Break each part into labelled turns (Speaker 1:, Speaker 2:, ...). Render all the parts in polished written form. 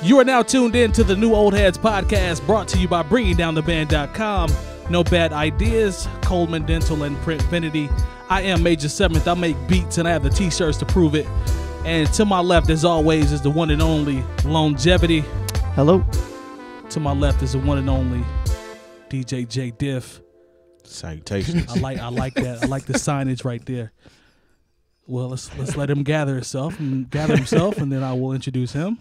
Speaker 1: You are now tuned in to the New Old Heads podcast, brought to you by BringingDownTheBand.com. No bad ideas, Coleman Dental and Printfinity. I am Major 7th. I make beats and I have the t-shirts to prove it. And to my left, as always, is the one and only Lonegevity.
Speaker 2: Hello.
Speaker 1: To my left is the one and only DJ Jay Diff.
Speaker 3: Salutations.
Speaker 1: I like that. I like the signage right there. Well, let's let him gather himself, and then I will introduce him.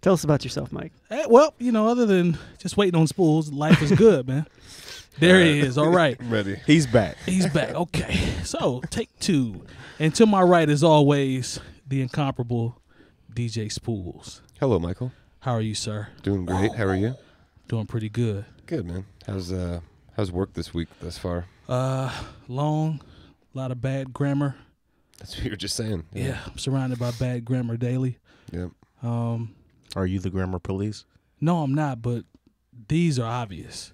Speaker 2: Tell us about yourself, Mike.
Speaker 1: Well, other than just waiting on Spoolz, life is good, man. There he is. All right.
Speaker 3: Ready. He's back.
Speaker 1: He's back. Okay. So, take two. And to my right, as always, the incomparable DJ Spoolz.
Speaker 4: Hello, Michael.
Speaker 1: How are you, sir?
Speaker 4: Doing great. How are you?
Speaker 1: Doing pretty good.
Speaker 4: Good, man. How's work this week thus far?
Speaker 1: Long, a lot of bad grammar.
Speaker 4: That's what you were just saying.
Speaker 1: Yeah, I'm surrounded by bad grammar daily.
Speaker 4: Yep.
Speaker 3: Are you the grammar police?
Speaker 1: No, I'm not, but these are obvious.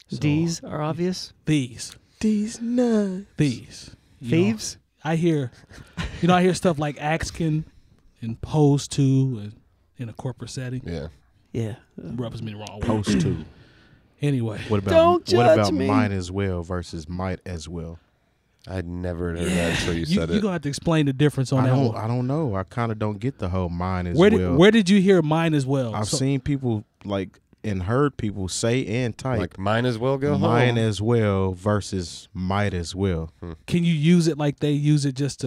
Speaker 1: So,
Speaker 2: D's are obvious?
Speaker 1: These.
Speaker 3: These nuts.
Speaker 1: These.
Speaker 2: Thieves?
Speaker 1: I hear stuff like asking and pose to and in a corporate setting.
Speaker 4: Yeah.
Speaker 2: Yeah.
Speaker 1: Rubs me the wrong way.
Speaker 3: Post to.
Speaker 1: Anyway.
Speaker 3: What about
Speaker 2: Don't judge me.
Speaker 3: might as well versus might as well?
Speaker 4: I'd never heard that until you said it.
Speaker 1: You're going to have to explain the difference on that one.
Speaker 3: I don't know. I kind of don't get the whole mine as well.
Speaker 1: Where did you hear mine as well?
Speaker 3: I've seen people and heard people say and type.
Speaker 4: Like mine as well go home.
Speaker 3: Mine as well versus might as well.
Speaker 1: Can you use it like they use it just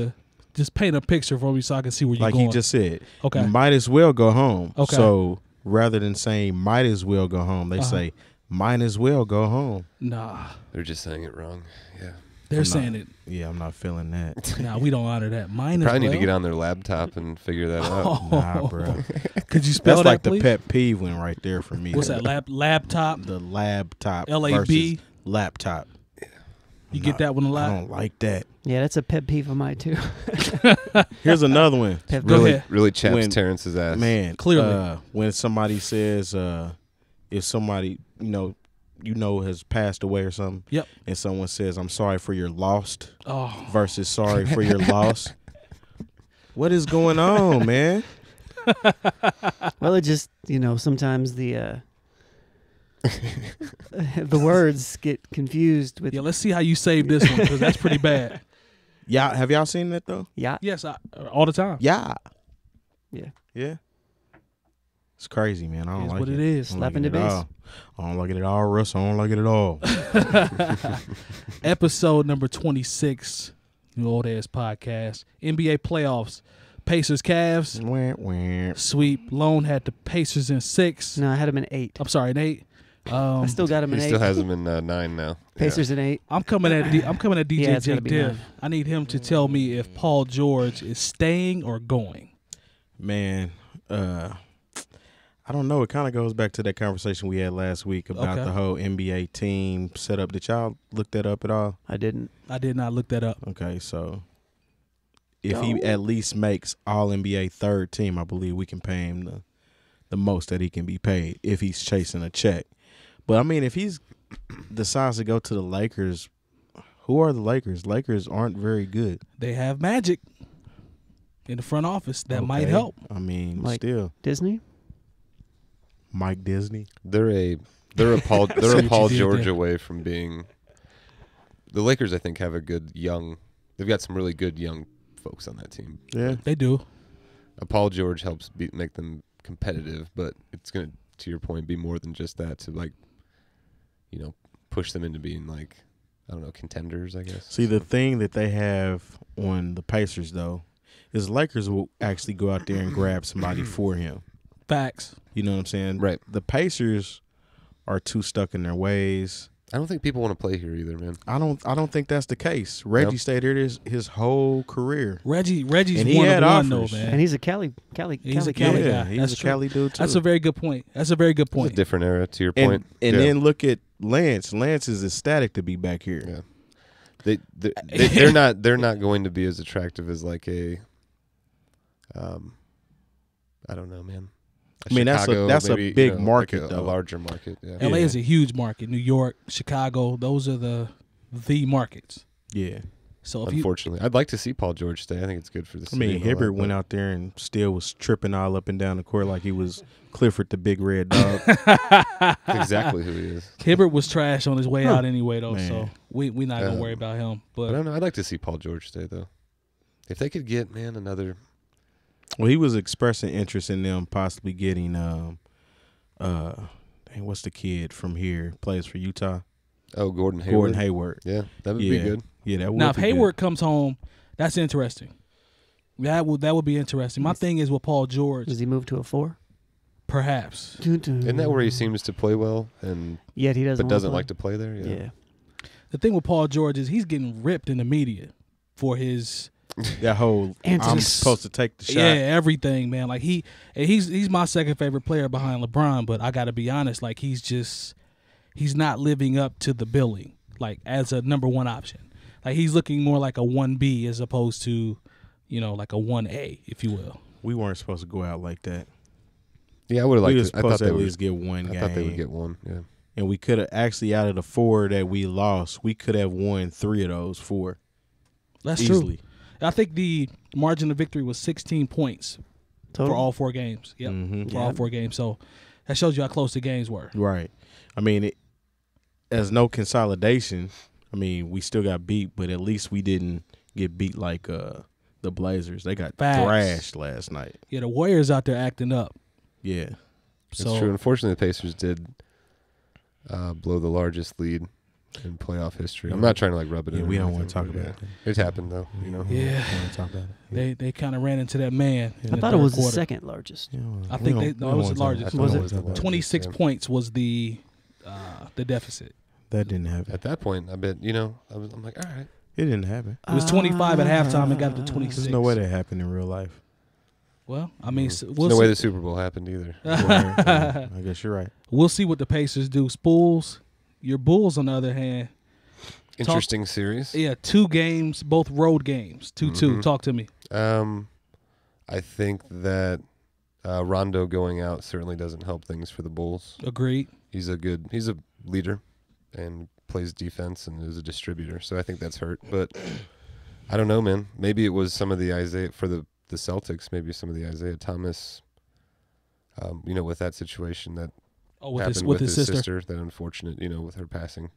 Speaker 1: paint a picture for me so I can see where you're going?
Speaker 3: Like he just said.
Speaker 1: Okay.
Speaker 3: You might as well go home.
Speaker 1: Okay.
Speaker 3: So rather than saying might as well go home, they say might as well go home.
Speaker 1: Nah.
Speaker 4: They're just saying it wrong. Yeah.
Speaker 1: They're saying it.
Speaker 3: Yeah, I'm not feeling that.
Speaker 1: Nah, we don't honor that. Mine as well.
Speaker 4: Probably need to get on their laptop and figure that out.
Speaker 3: Nah, bro.
Speaker 1: Could you spell
Speaker 3: That's
Speaker 1: that,
Speaker 3: like
Speaker 1: please?
Speaker 3: the pet peeve one right there for me.
Speaker 1: What's that? Laptop?
Speaker 3: The laptop.
Speaker 1: LAB?
Speaker 3: versus laptop.
Speaker 1: You get that one a lot?
Speaker 3: I don't like that.
Speaker 2: Yeah, that's a pet peeve of mine, too.
Speaker 3: Here's anher one.
Speaker 1: Go ahead.
Speaker 4: Really chaps Terrence's ass.
Speaker 3: Man,
Speaker 1: Clearly.
Speaker 3: when somebody says, if somebody, has passed away or something,
Speaker 1: Yep.
Speaker 3: and someone says, I'm sorry for your lost versus sorry for
Speaker 1: Okay.
Speaker 3: your loss. What is going on, man?
Speaker 2: Well, it just, sometimes the the words get confused with.
Speaker 1: Yeah, let's see how you save this one, because that's pretty bad.
Speaker 3: Have y'all seen that though?
Speaker 2: Yeah.
Speaker 1: Yes, all the time.
Speaker 3: Yeah.
Speaker 2: Yeah.
Speaker 3: Yeah. It's crazy, man. I don't
Speaker 1: It's
Speaker 3: like
Speaker 1: what
Speaker 3: it.
Speaker 1: it is.
Speaker 3: I don't
Speaker 2: Slap in
Speaker 3: like
Speaker 2: the
Speaker 3: it at
Speaker 2: face.
Speaker 3: all. I don't like it at all, Russ. I don't like it at all.
Speaker 1: Episode number 26, New Old Heads Podcast. NBA playoffs. Pacers, Cavs.
Speaker 3: Wah, wah.
Speaker 1: Sweep. Lone had the Pacers in 6.
Speaker 2: No, I had him in 8.
Speaker 1: I'm sorry, in 8.
Speaker 2: I still got him in
Speaker 4: He
Speaker 2: 8.
Speaker 4: still has them in 9 now.
Speaker 2: Pacers in 8.
Speaker 1: I'm coming at DJ
Speaker 2: Yeah, it's
Speaker 1: Jay
Speaker 2: gotta be
Speaker 1: Diff.
Speaker 2: 9.
Speaker 1: I need him to tell me if Paul George is staying or going.
Speaker 3: Man, I don't know. It kind of goes back to that conversation we had last week about the whole NBA team setup. Did y'all look that up at all?
Speaker 2: I didn't.
Speaker 1: I did not look that up.
Speaker 3: Okay, so if he at least makes all NBA third team, I believe we can pay him the most that he can be paid if he's chasing a check. But I mean, if he's decides to go to the Lakers, who are the Lakers? Lakers aren't very good.
Speaker 1: They have Magic in the front office. That might
Speaker 3: Okay.
Speaker 1: help.
Speaker 3: I mean,
Speaker 2: Like
Speaker 3: still
Speaker 2: Disney?
Speaker 3: Mike Disney.
Speaker 4: They're a Paul
Speaker 1: what you did
Speaker 4: George
Speaker 1: there.
Speaker 4: away from being. The Lakers, I think, have a good young. They've got some really good young folks on that team.
Speaker 3: Yeah.
Speaker 1: They do.
Speaker 4: Paul George helps make them competitive, but it's going to your point, be more than just that to push them into being contenders, I guess.
Speaker 3: See, the thing that they have on the Pacers, though, is Lakers will actually go out there and grab somebody for him.
Speaker 1: Facts.
Speaker 3: You know what I'm saying?
Speaker 4: Right.
Speaker 3: The Pacers are too stuck in their ways.
Speaker 4: I don't think people want to play here either, man.
Speaker 3: I don't think that's the case. Reggie
Speaker 4: Nope.
Speaker 3: stayed here his whole career.
Speaker 1: Reggie's
Speaker 3: And he
Speaker 1: one
Speaker 3: had
Speaker 1: of one, though,
Speaker 3: offers.
Speaker 1: man.
Speaker 2: And he's a Cali
Speaker 1: He's a
Speaker 2: guy.
Speaker 1: Cali
Speaker 3: Yeah,
Speaker 1: guy.
Speaker 3: he's
Speaker 1: That's
Speaker 3: a
Speaker 1: true.
Speaker 3: Cali dude too.
Speaker 1: That's a very good point. That's a very good
Speaker 4: It's a
Speaker 1: point.
Speaker 4: different era, to your
Speaker 3: and
Speaker 4: point.
Speaker 3: and
Speaker 4: Yeah.
Speaker 3: then look at Lance. Lance is ecstatic to be back here.
Speaker 4: Yeah. They're not going to be as attractive as like a I don't know, man.
Speaker 3: I mean,
Speaker 4: Chicago,
Speaker 3: that's
Speaker 4: maybe,
Speaker 3: a big market,
Speaker 4: like a
Speaker 3: though.
Speaker 4: larger market. Yeah.
Speaker 1: LA is a huge market. New York, Chicago, those are the markets.
Speaker 3: Yeah.
Speaker 1: So if
Speaker 4: unfortunately, I'd like to see Paul George stay. I think it's good for the
Speaker 3: I
Speaker 4: city.
Speaker 3: mean,
Speaker 4: and all
Speaker 3: Hibbert
Speaker 4: that,
Speaker 3: went
Speaker 4: but-
Speaker 3: out there and still was tripping all up and down the court like he was Clifford the Big Red Dog.
Speaker 4: exactly who he is.
Speaker 1: Hibbert was trash on his way out anyway, though.
Speaker 3: Man.
Speaker 1: So we not gonna worry about him.
Speaker 4: I
Speaker 1: But
Speaker 4: don't know. I'd like to see Paul George stay though. If they could get another.
Speaker 3: Well, he was expressing interest in them possibly getting what's the kid from here plays for Utah?
Speaker 4: Oh, Gordon Hayward.
Speaker 3: Gordon Hayward.
Speaker 4: Yeah, that would be good.
Speaker 3: Yeah, that would
Speaker 1: now if
Speaker 3: be
Speaker 1: Hayward comes home, that's interesting. That would be interesting. My thing is with Paul George,
Speaker 2: Does he move to a 4?
Speaker 1: perhaps.
Speaker 4: Isn't that where he seems to play well and
Speaker 2: Yet he doesn't.
Speaker 4: but
Speaker 2: wanna
Speaker 4: doesn't
Speaker 2: play?
Speaker 4: like to play there?
Speaker 2: Yeah.
Speaker 1: The thing with Paul George is he's getting ripped in the media for his
Speaker 3: that whole
Speaker 2: Answers.
Speaker 3: I'm supposed to take the shot.
Speaker 1: everything, man. Like he's my second favorite player behind LeBron, but I got to be honest, like he's not living up to the billing like as a number one option. Like he's looking more like a 1B as opposed to, like a 1A, if you will.
Speaker 3: We weren't supposed to go out like that.
Speaker 4: Yeah, I would have
Speaker 3: We
Speaker 4: liked
Speaker 3: were
Speaker 4: to. I
Speaker 3: supposed
Speaker 4: thought
Speaker 3: to
Speaker 4: they
Speaker 3: at
Speaker 4: would.
Speaker 3: least get one
Speaker 4: I
Speaker 3: game.
Speaker 4: thought they would get one. Yeah.
Speaker 3: And we could have actually, out of the 4 that we lost, we could have won 3 of those 4.
Speaker 1: That's
Speaker 3: easily.
Speaker 1: true. I think the margin of victory was 16 points
Speaker 2: Total?
Speaker 1: for all 4 games. Yep,
Speaker 3: Mhm.
Speaker 1: for all 4 games. So that shows you how close the games were.
Speaker 3: Right. I mean, as no consolidation, I mean, we still got beat, but at least we didn't get beat like the Blazers. They got
Speaker 1: Facts.
Speaker 3: thrashed last night.
Speaker 1: Yeah, the Warriors out there acting up.
Speaker 3: Yeah.
Speaker 4: It's
Speaker 1: So
Speaker 4: true. Unfortunately, the Pacers did blow the largest lead in playoff history. I'm not trying to rub it in.
Speaker 3: we
Speaker 4: or
Speaker 3: don't want to
Speaker 4: anything,
Speaker 3: talk
Speaker 4: but,
Speaker 3: about
Speaker 4: yeah. It happened though.
Speaker 3: it.
Speaker 1: Yeah.
Speaker 3: We don't want to talk about it.
Speaker 1: they kind of ran into that man. In
Speaker 2: I
Speaker 1: the
Speaker 2: thought it
Speaker 1: third
Speaker 2: was the
Speaker 1: quarter.
Speaker 2: second largest.
Speaker 3: Yeah,
Speaker 1: I
Speaker 3: we
Speaker 1: think
Speaker 3: don't-
Speaker 1: they-
Speaker 3: we
Speaker 1: no,
Speaker 3: don't
Speaker 1: it was
Speaker 3: wanna
Speaker 1: the
Speaker 3: talk
Speaker 1: largest.
Speaker 3: about
Speaker 2: Was
Speaker 3: it.
Speaker 2: it?
Speaker 3: We don't wanna talk about
Speaker 1: 26
Speaker 4: Yeah.
Speaker 1: points was the deficit.
Speaker 3: That didn't happen.
Speaker 4: At that point, I bet I'm like, all right.
Speaker 3: It didn't happen.
Speaker 1: It was 25 at halftime and got up to 26.
Speaker 3: There's no way that happened in real life.
Speaker 1: Well, I mean,
Speaker 4: There's
Speaker 1: we'll
Speaker 4: no way
Speaker 1: see.
Speaker 4: the Super Bowl happened either.
Speaker 3: I guess you're right.
Speaker 1: We'll see what the Pacers do. Spoolz, your Bulls, on the other hand,
Speaker 4: Interesting series.
Speaker 1: yeah, 2 games, both road games, 2-2.
Speaker 4: Mhm.
Speaker 1: Talk to me.
Speaker 4: I think that Rondo going out certainly doesn't help things for the Bulls.
Speaker 1: Agreed.
Speaker 4: He's a leader and plays defense and is a distributor. So I think that's hurt. But I don't know, man. Maybe it was some of the Isaiah for the Celtics. Maybe some of the Isaiah Thomas. With that situation that
Speaker 1: Oh, with
Speaker 4: happened
Speaker 1: his sister.
Speaker 4: that unfortunate, with her passing.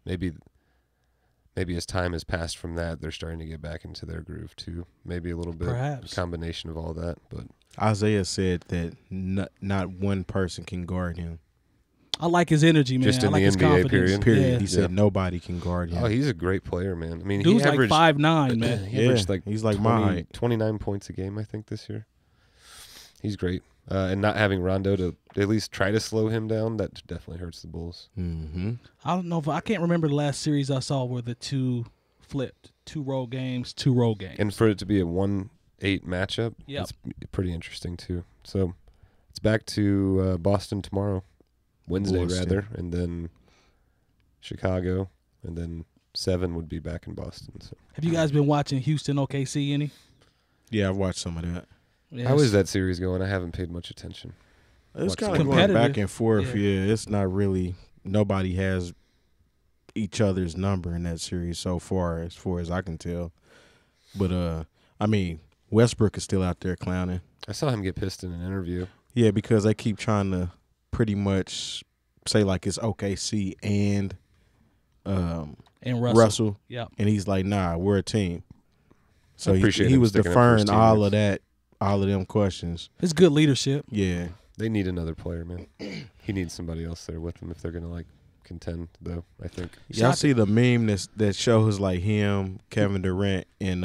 Speaker 4: Maybe as time has passed from that, they're starting to get back into their groove too. Maybe a little bit,
Speaker 1: Perhaps.
Speaker 4: a combination of all that. But
Speaker 3: Isaiah said that not one person can guard him.
Speaker 1: I like his energy, man.
Speaker 4: Just
Speaker 1: I
Speaker 4: in
Speaker 1: like
Speaker 4: the
Speaker 1: his
Speaker 4: NBA
Speaker 1: confidence.
Speaker 3: Period.
Speaker 1: Yeah.
Speaker 3: He said nobody can guard him.
Speaker 4: oh, he's a great player, man. I mean,
Speaker 1: Dude's
Speaker 4: he
Speaker 1: like
Speaker 4: averaged
Speaker 1: 5'9", man.
Speaker 4: he averaged like
Speaker 3: he's like my height.
Speaker 4: 29 points a game, I think, this year. He's great. And not having Rondo to at least try to slow him down, that definitely hurts the Bulls.
Speaker 3: Mm-hmm.
Speaker 1: I don't know I can't remember the last series I saw where the 2 flipped. 2 road games, 2 road games.
Speaker 4: And for it to be a 1-8 matchup,
Speaker 1: Yep.
Speaker 4: it's pretty interesting, too. So it's back to Boston tomorrow, Wednesday,
Speaker 3: Boston.
Speaker 4: rather, and then Chicago, and then 7 would be back in Boston. So
Speaker 1: Have you guys been watching Houston OKC any?
Speaker 3: Yeah, I've watched some of that.
Speaker 1: Yes.
Speaker 4: how is that series going? I haven't paid much attention.
Speaker 3: It's
Speaker 4: Watch
Speaker 3: kind
Speaker 4: some.
Speaker 3: of going back
Speaker 1: Competitive.
Speaker 3: and forth.
Speaker 1: Yeah.
Speaker 3: Yeah, it's not really. Nobody has each other's number in that series so far as I can tell. But I mean, Westbrook is still out there clowning.
Speaker 4: I saw him get pissed in an interview.
Speaker 3: Yeah, because they keep trying to pretty much say like it's OKC and
Speaker 1: And
Speaker 3: Russell,
Speaker 1: Yep.
Speaker 3: and he's like, nah, we're a team. So
Speaker 4: I appreciate
Speaker 3: he
Speaker 4: him
Speaker 3: was
Speaker 4: sticking up for his
Speaker 3: deferring all
Speaker 4: teammates.
Speaker 3: of them questions.
Speaker 1: It's good leadership.
Speaker 3: Yeah.
Speaker 4: They need another player, man. He needs somebody else there with him if they're gonna contend, though. I think.
Speaker 3: Y'all
Speaker 1: Shot
Speaker 3: see the meme that shows like him, Kevin Durant, and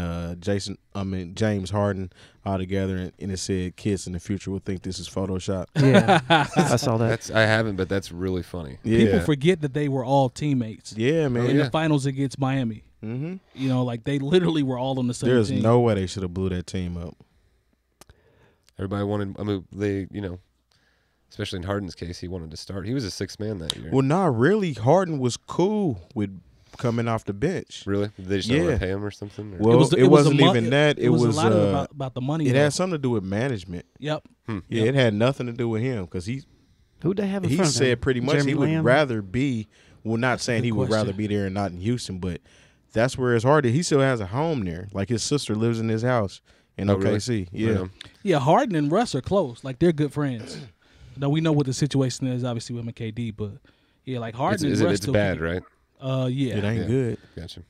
Speaker 3: James Harden all together, and it said kids in the future will think this is Photoshop.
Speaker 2: Yeah, I saw that.
Speaker 4: I haven't, but that's really funny.
Speaker 3: Yeah.
Speaker 1: People forget that they were all teammates
Speaker 3: Yeah, man.
Speaker 1: in the finals against Miami.
Speaker 3: Mm-hmm.
Speaker 1: Like they literally were all on the same
Speaker 3: There's
Speaker 1: team.
Speaker 3: no way they should have blew that team up.
Speaker 4: Everybody wanted. I mean, they, especially in Harden's case, he wanted to start. He was a 6th man that year.
Speaker 3: Well, not really. Harden was cool with coming off the bench.
Speaker 4: Really? They just didn't want
Speaker 3: Yeah.
Speaker 4: to pay him or something? Or?
Speaker 3: Well, it wasn't
Speaker 1: mo-
Speaker 3: even that. It was
Speaker 1: a lot about the money.
Speaker 3: it
Speaker 1: though.
Speaker 3: had something to do with management.
Speaker 1: Yep.
Speaker 3: Yeah,
Speaker 1: Yep.
Speaker 3: it had nothing to do with him because
Speaker 2: Who'd they have in
Speaker 3: he
Speaker 2: front of him?
Speaker 3: said pretty much
Speaker 2: Jeremy
Speaker 3: he
Speaker 2: Lamb?
Speaker 3: would rather be. Well, not saying
Speaker 1: good
Speaker 3: he would rather
Speaker 1: question.
Speaker 3: be there and not in Houston, but that's where his heart is. He still has a home there. Like his sister lives in his house in OKC.
Speaker 4: Really?
Speaker 1: Yeah, Harden and Russ are close. Like they're good friends. Now we know what the situation is, obviously with him and KD, but yeah, like Harden and Russ
Speaker 4: it's bad, right?
Speaker 1: Yeah,
Speaker 3: it ain't good.
Speaker 4: Gotcha.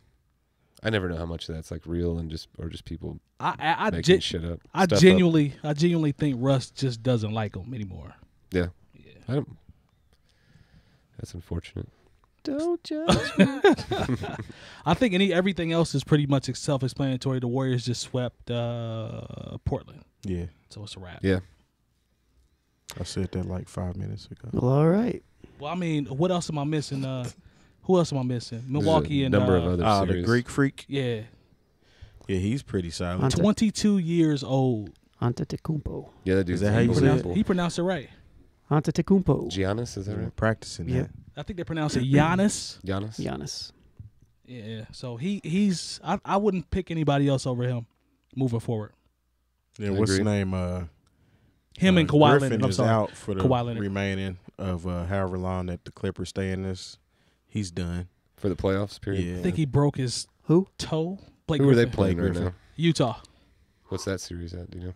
Speaker 4: I never know how much of that's like real and just people
Speaker 1: I
Speaker 4: making shit up.
Speaker 1: I genuinely think Russ just doesn't like him anymore.
Speaker 4: Yeah.
Speaker 1: Yeah.
Speaker 4: That's unfortunate.
Speaker 2: Don't judge me.
Speaker 1: I think everything else is pretty much self-explanatory. The Warriors just swept Portland.
Speaker 3: Yeah.
Speaker 1: So it's a wrap.
Speaker 4: Yeah.
Speaker 3: I said that like 5 minutes ago.
Speaker 2: Well, all right.
Speaker 1: Well, I mean, what else am I missing? Who else am I missing? Milwaukee and
Speaker 4: number of other
Speaker 3: the
Speaker 4: series.
Speaker 3: Greek Freak.
Speaker 1: Yeah.
Speaker 3: Yeah, he's pretty solid.
Speaker 1: 22 years old.
Speaker 2: Antetokounmpo.
Speaker 4: Yeah, that dude's
Speaker 3: Is that how you say it?
Speaker 4: unbelievable.
Speaker 1: He pronounced it right.
Speaker 2: Antetokounmpo.
Speaker 4: Giannis, is that right?
Speaker 3: Practicing
Speaker 2: Yeah.
Speaker 3: that.
Speaker 1: I think they pronounce it Giannis.
Speaker 4: Giannis?
Speaker 1: Yeah. So he's I wouldn't pick anybody else over him moving forward.
Speaker 3: Yeah,
Speaker 4: I
Speaker 3: what's his
Speaker 4: agree.
Speaker 3: name?
Speaker 1: Him and Kawhi
Speaker 3: Griffin
Speaker 1: Leonard. I'm
Speaker 3: is
Speaker 1: sorry.
Speaker 3: out for the
Speaker 1: Kawhi Leonard.
Speaker 3: remaining of however long that the Clippers stay in this. He's done.
Speaker 4: For the playoffs period?
Speaker 3: Yeah.
Speaker 1: I think he broke his
Speaker 2: Who?
Speaker 1: toe. Blake
Speaker 4: Who are they
Speaker 1: Griffin.
Speaker 4: playing
Speaker 3: Blake
Speaker 4: right now?
Speaker 3: Griffin.
Speaker 1: Utah.
Speaker 4: What's that series at? Do you know?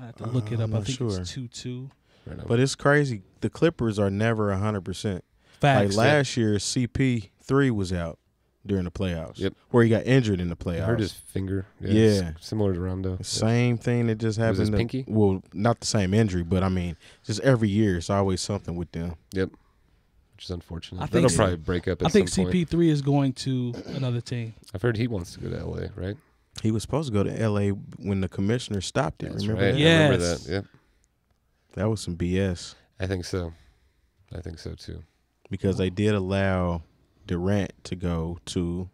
Speaker 1: I have to look it up.
Speaker 3: I'm
Speaker 1: I
Speaker 3: not
Speaker 1: think
Speaker 3: sure.
Speaker 1: it's 2-2.
Speaker 4: Right now.
Speaker 3: But it's crazy. The Clippers are never 100%.
Speaker 1: Facts.
Speaker 3: Like last year, CP3 was out during the playoffs.
Speaker 4: Yep.
Speaker 3: Where he got injured in the playoffs.
Speaker 4: I heard his finger.
Speaker 3: Yeah.
Speaker 4: It's similar to Rondo.
Speaker 3: Same thing that just happened.
Speaker 4: his
Speaker 3: to-
Speaker 4: pinky?
Speaker 3: Well, not the same injury, but I mean, just every year it's always something with them.
Speaker 4: Yep. Which is unfortunate.
Speaker 1: I think
Speaker 4: That'll
Speaker 1: so.
Speaker 4: probably break up at
Speaker 1: I think
Speaker 4: some point.
Speaker 1: CP3 is going to another team.
Speaker 4: I've heard he wants to go to LA, right?
Speaker 3: He was supposed to go to LA when the commissioner stopped it.
Speaker 4: That's
Speaker 3: Remember
Speaker 4: right.
Speaker 3: that?
Speaker 1: Yeah.
Speaker 4: I remember
Speaker 1: Yes.
Speaker 4: that. Yep.
Speaker 3: That was some BS
Speaker 4: I think so. I think so too.
Speaker 3: because they did allow Durant to go to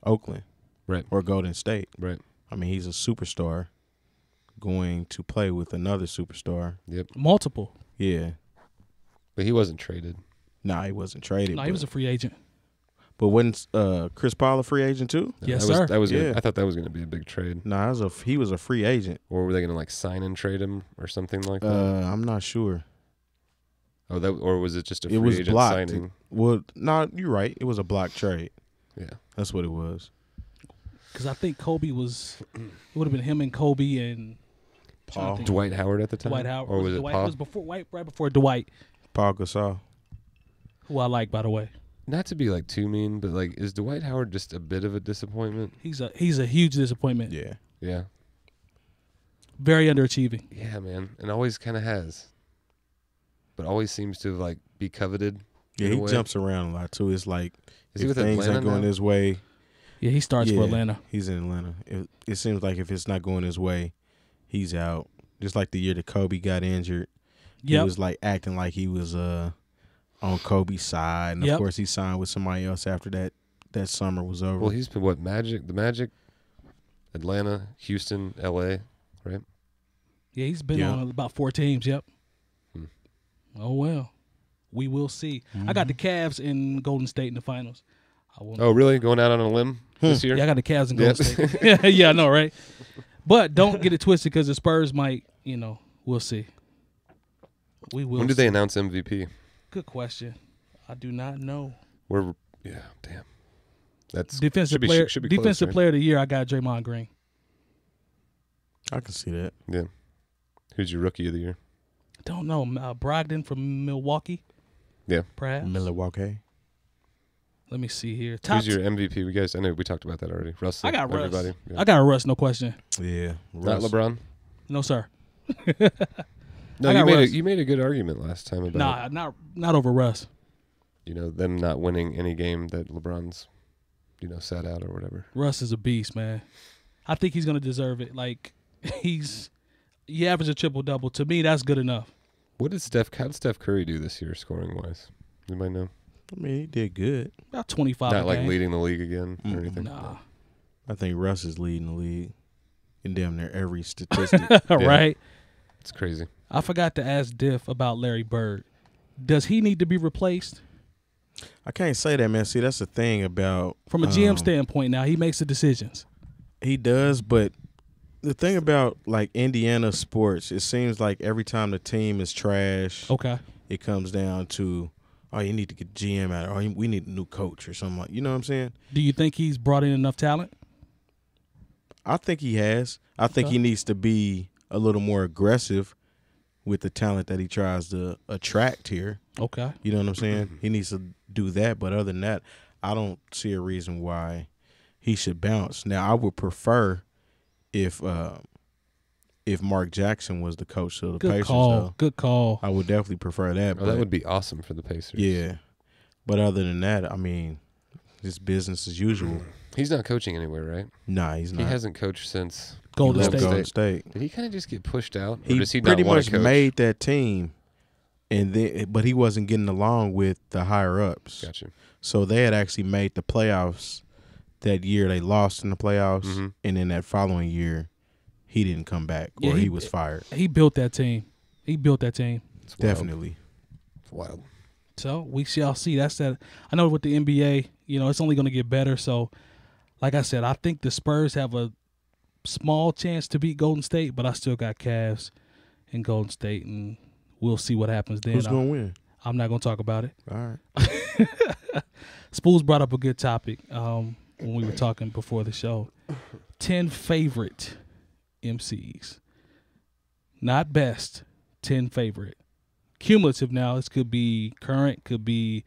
Speaker 3: Oakland,
Speaker 4: Right.
Speaker 3: or Golden State.
Speaker 4: Right.
Speaker 3: I mean, he's a superstar going to play with another superstar.
Speaker 4: Yep.
Speaker 1: Multiple.
Speaker 3: Yeah.
Speaker 4: But he wasn't traded.
Speaker 3: Nah, he wasn't traded.
Speaker 1: No, he was a free agent.
Speaker 3: But wasn't Chris Paul a free agent too?
Speaker 1: Yes,
Speaker 4: that
Speaker 1: sir.
Speaker 4: Was, that was
Speaker 3: Yeah.
Speaker 4: I thought that was going to be a big trade.
Speaker 3: Nah, he was a free agent.
Speaker 4: Or were they going to like sign and trade him or something like that?
Speaker 3: I'm not sure.
Speaker 4: Oh, that or was it just a free
Speaker 3: It was
Speaker 4: agent
Speaker 3: blocked.
Speaker 4: signing?
Speaker 3: Well, no, you're right. It was a block trade.
Speaker 4: Yeah.
Speaker 3: That's what it was.
Speaker 1: Because I think Kobe was, it would have been him and Kobe and
Speaker 3: Paul.
Speaker 1: think-
Speaker 4: Dwight Howard at the time?
Speaker 1: Dwight Howard.
Speaker 4: Or was it
Speaker 1: Dwight?
Speaker 4: Paul?
Speaker 1: It was before, right before Dwight,
Speaker 3: Paul Gasol.
Speaker 1: who I like, by the way.
Speaker 4: Not to be like too mean, but like is Dwight Howard just a bit of a disappointment?
Speaker 1: He's a huge disappointment.
Speaker 3: Yeah.
Speaker 4: Yeah.
Speaker 1: Very underachieving.
Speaker 4: Yeah, man. And always kind of has. But always seems to like be coveted.
Speaker 3: Yeah,
Speaker 4: in a
Speaker 3: he
Speaker 4: way.
Speaker 3: jumps around a lot too. It's like
Speaker 4: Is he
Speaker 3: if
Speaker 4: with
Speaker 3: things
Speaker 4: Atlanta
Speaker 3: ain't going
Speaker 4: now?
Speaker 3: his way,
Speaker 1: Yeah, he starts for Atlanta.
Speaker 3: He's in Atlanta. It seems like if it's not going his way, he's out. Just like the year that Kobe got injured, he
Speaker 1: Yep.
Speaker 3: was like acting like he was on Kobe's side, and
Speaker 1: Yep.
Speaker 3: of course he signed with somebody else after that summer was over.
Speaker 4: Well, he's been what? The Magic, Atlanta, Houston, LA, right?
Speaker 1: Yeah, he's been
Speaker 3: Yeah.
Speaker 1: on about 4 teams. Yep.
Speaker 4: Hmm.
Speaker 1: Oh well, we will see. I got the Cavs in Golden State in the finals. I will.
Speaker 4: Oh, really? Going out on a limb this year?
Speaker 1: Yeah, I got the Cavs in Golden
Speaker 4: Yep.
Speaker 1: State. Yeah, I know, right? But don't get it twisted because the Spurs might. We'll see. We will.
Speaker 4: When did
Speaker 1: see.
Speaker 4: they announce MVP?
Speaker 1: Good question. I do not know.
Speaker 4: Yeah, damn. That's
Speaker 1: Defensive
Speaker 4: should be,
Speaker 1: player.
Speaker 4: should be
Speaker 1: Defensive
Speaker 4: close,
Speaker 1: player of the year. I got Draymond Green.
Speaker 3: I can see that.
Speaker 4: right? Yeah. Who's your rookie of the year?
Speaker 1: Don't know. Brogdon from Milwaukee.
Speaker 4: Yeah.
Speaker 1: Perhaps.
Speaker 3: Milwaukee.
Speaker 1: Let me see here. Top.
Speaker 4: Who's your MVP? I know we talked about that already. Russell.
Speaker 1: I got Russ.
Speaker 4: everybody. Yeah.
Speaker 1: I got Russ. No question.
Speaker 3: Yeah.
Speaker 4: Not
Speaker 3: Russ.
Speaker 4: LeBron.
Speaker 1: No sir.
Speaker 4: No,
Speaker 1: I got Russ.
Speaker 4: you made a good argument last time about
Speaker 1: Not over Russ.
Speaker 4: them not winning any game that LeBron's sat out or whatever.
Speaker 1: Russ is a beast, man. I think he's gonna deserve it. Like he averaged a triple-double. To me, that's good enough.
Speaker 4: How did Steph Curry do this year scoring wise? Anybody know?
Speaker 3: I mean, he did good.
Speaker 1: About 25.
Speaker 4: Not
Speaker 1: a
Speaker 4: like
Speaker 1: game.
Speaker 4: leading the league again or
Speaker 3: Mm-mm.
Speaker 4: anything.
Speaker 1: Nah.
Speaker 3: I think Russ is leading the league in damn near every statistic.
Speaker 1: Right.
Speaker 4: It's crazy.
Speaker 1: I forgot to ask Diff about Larry Bird. Does he need to be replaced?
Speaker 3: I can't say that, man. See, that's the thing about
Speaker 1: From a GM standpoint now, he makes the decisions.
Speaker 3: He does, but the thing about like Indiana sports, it seems like every time the team is trash,
Speaker 1: Okay.
Speaker 3: it comes down to oh, you need to get GM out, or we need a new coach or something like. You know what I'm saying?
Speaker 1: Do you think he's brought in enough talent?
Speaker 3: I think he has. I think he needs to be a little more aggressive with the talent that he tries to attract here.
Speaker 1: Okay.
Speaker 3: You know what I'm saying? He needs to do that. But other than that, I don't see a reason why he should bounce. Now, I would prefer if Mark Jackson was the coach of the
Speaker 1: Good
Speaker 3: Pacers.
Speaker 1: call.
Speaker 3: Though.
Speaker 1: Good call.
Speaker 3: I would definitely prefer that.
Speaker 4: Oh, that would be awesome for the Pacers.
Speaker 3: Yeah. But other than that, I mean, it's business as usual.
Speaker 4: He's not coaching anywhere, right?
Speaker 3: Nah, he's not.
Speaker 4: He hasn't coached since
Speaker 1: Golden
Speaker 3: He left
Speaker 1: State.
Speaker 3: Golden State.
Speaker 4: Did he kind of just get pushed out? Or
Speaker 3: He
Speaker 4: does he
Speaker 3: pretty
Speaker 4: not want
Speaker 3: much
Speaker 4: to coach?
Speaker 3: made that team, but he wasn't getting along with the higher ups.
Speaker 4: Gotcha.
Speaker 3: So they had actually made the playoffs that year. They lost in the playoffs, and then that following year, he didn't come back, or he was fired.
Speaker 1: He built that team.
Speaker 4: It's wild.
Speaker 3: Definitely.
Speaker 4: It's wild.
Speaker 1: So we shall see. That's that. I know with the NBA, it's only going to get better. So, like I said, I think the Spurs have a small chance to beat Golden State, but I still got Cavs and Golden State, and we'll see what happens then.
Speaker 3: Who's going to win?
Speaker 1: I'm not going to talk about it.
Speaker 3: All right.
Speaker 1: Spoolz brought up a good topic when we were talking before the show. 10 favorite MCs. Not best, 10 favorite. Cumulative now. This could be current, could be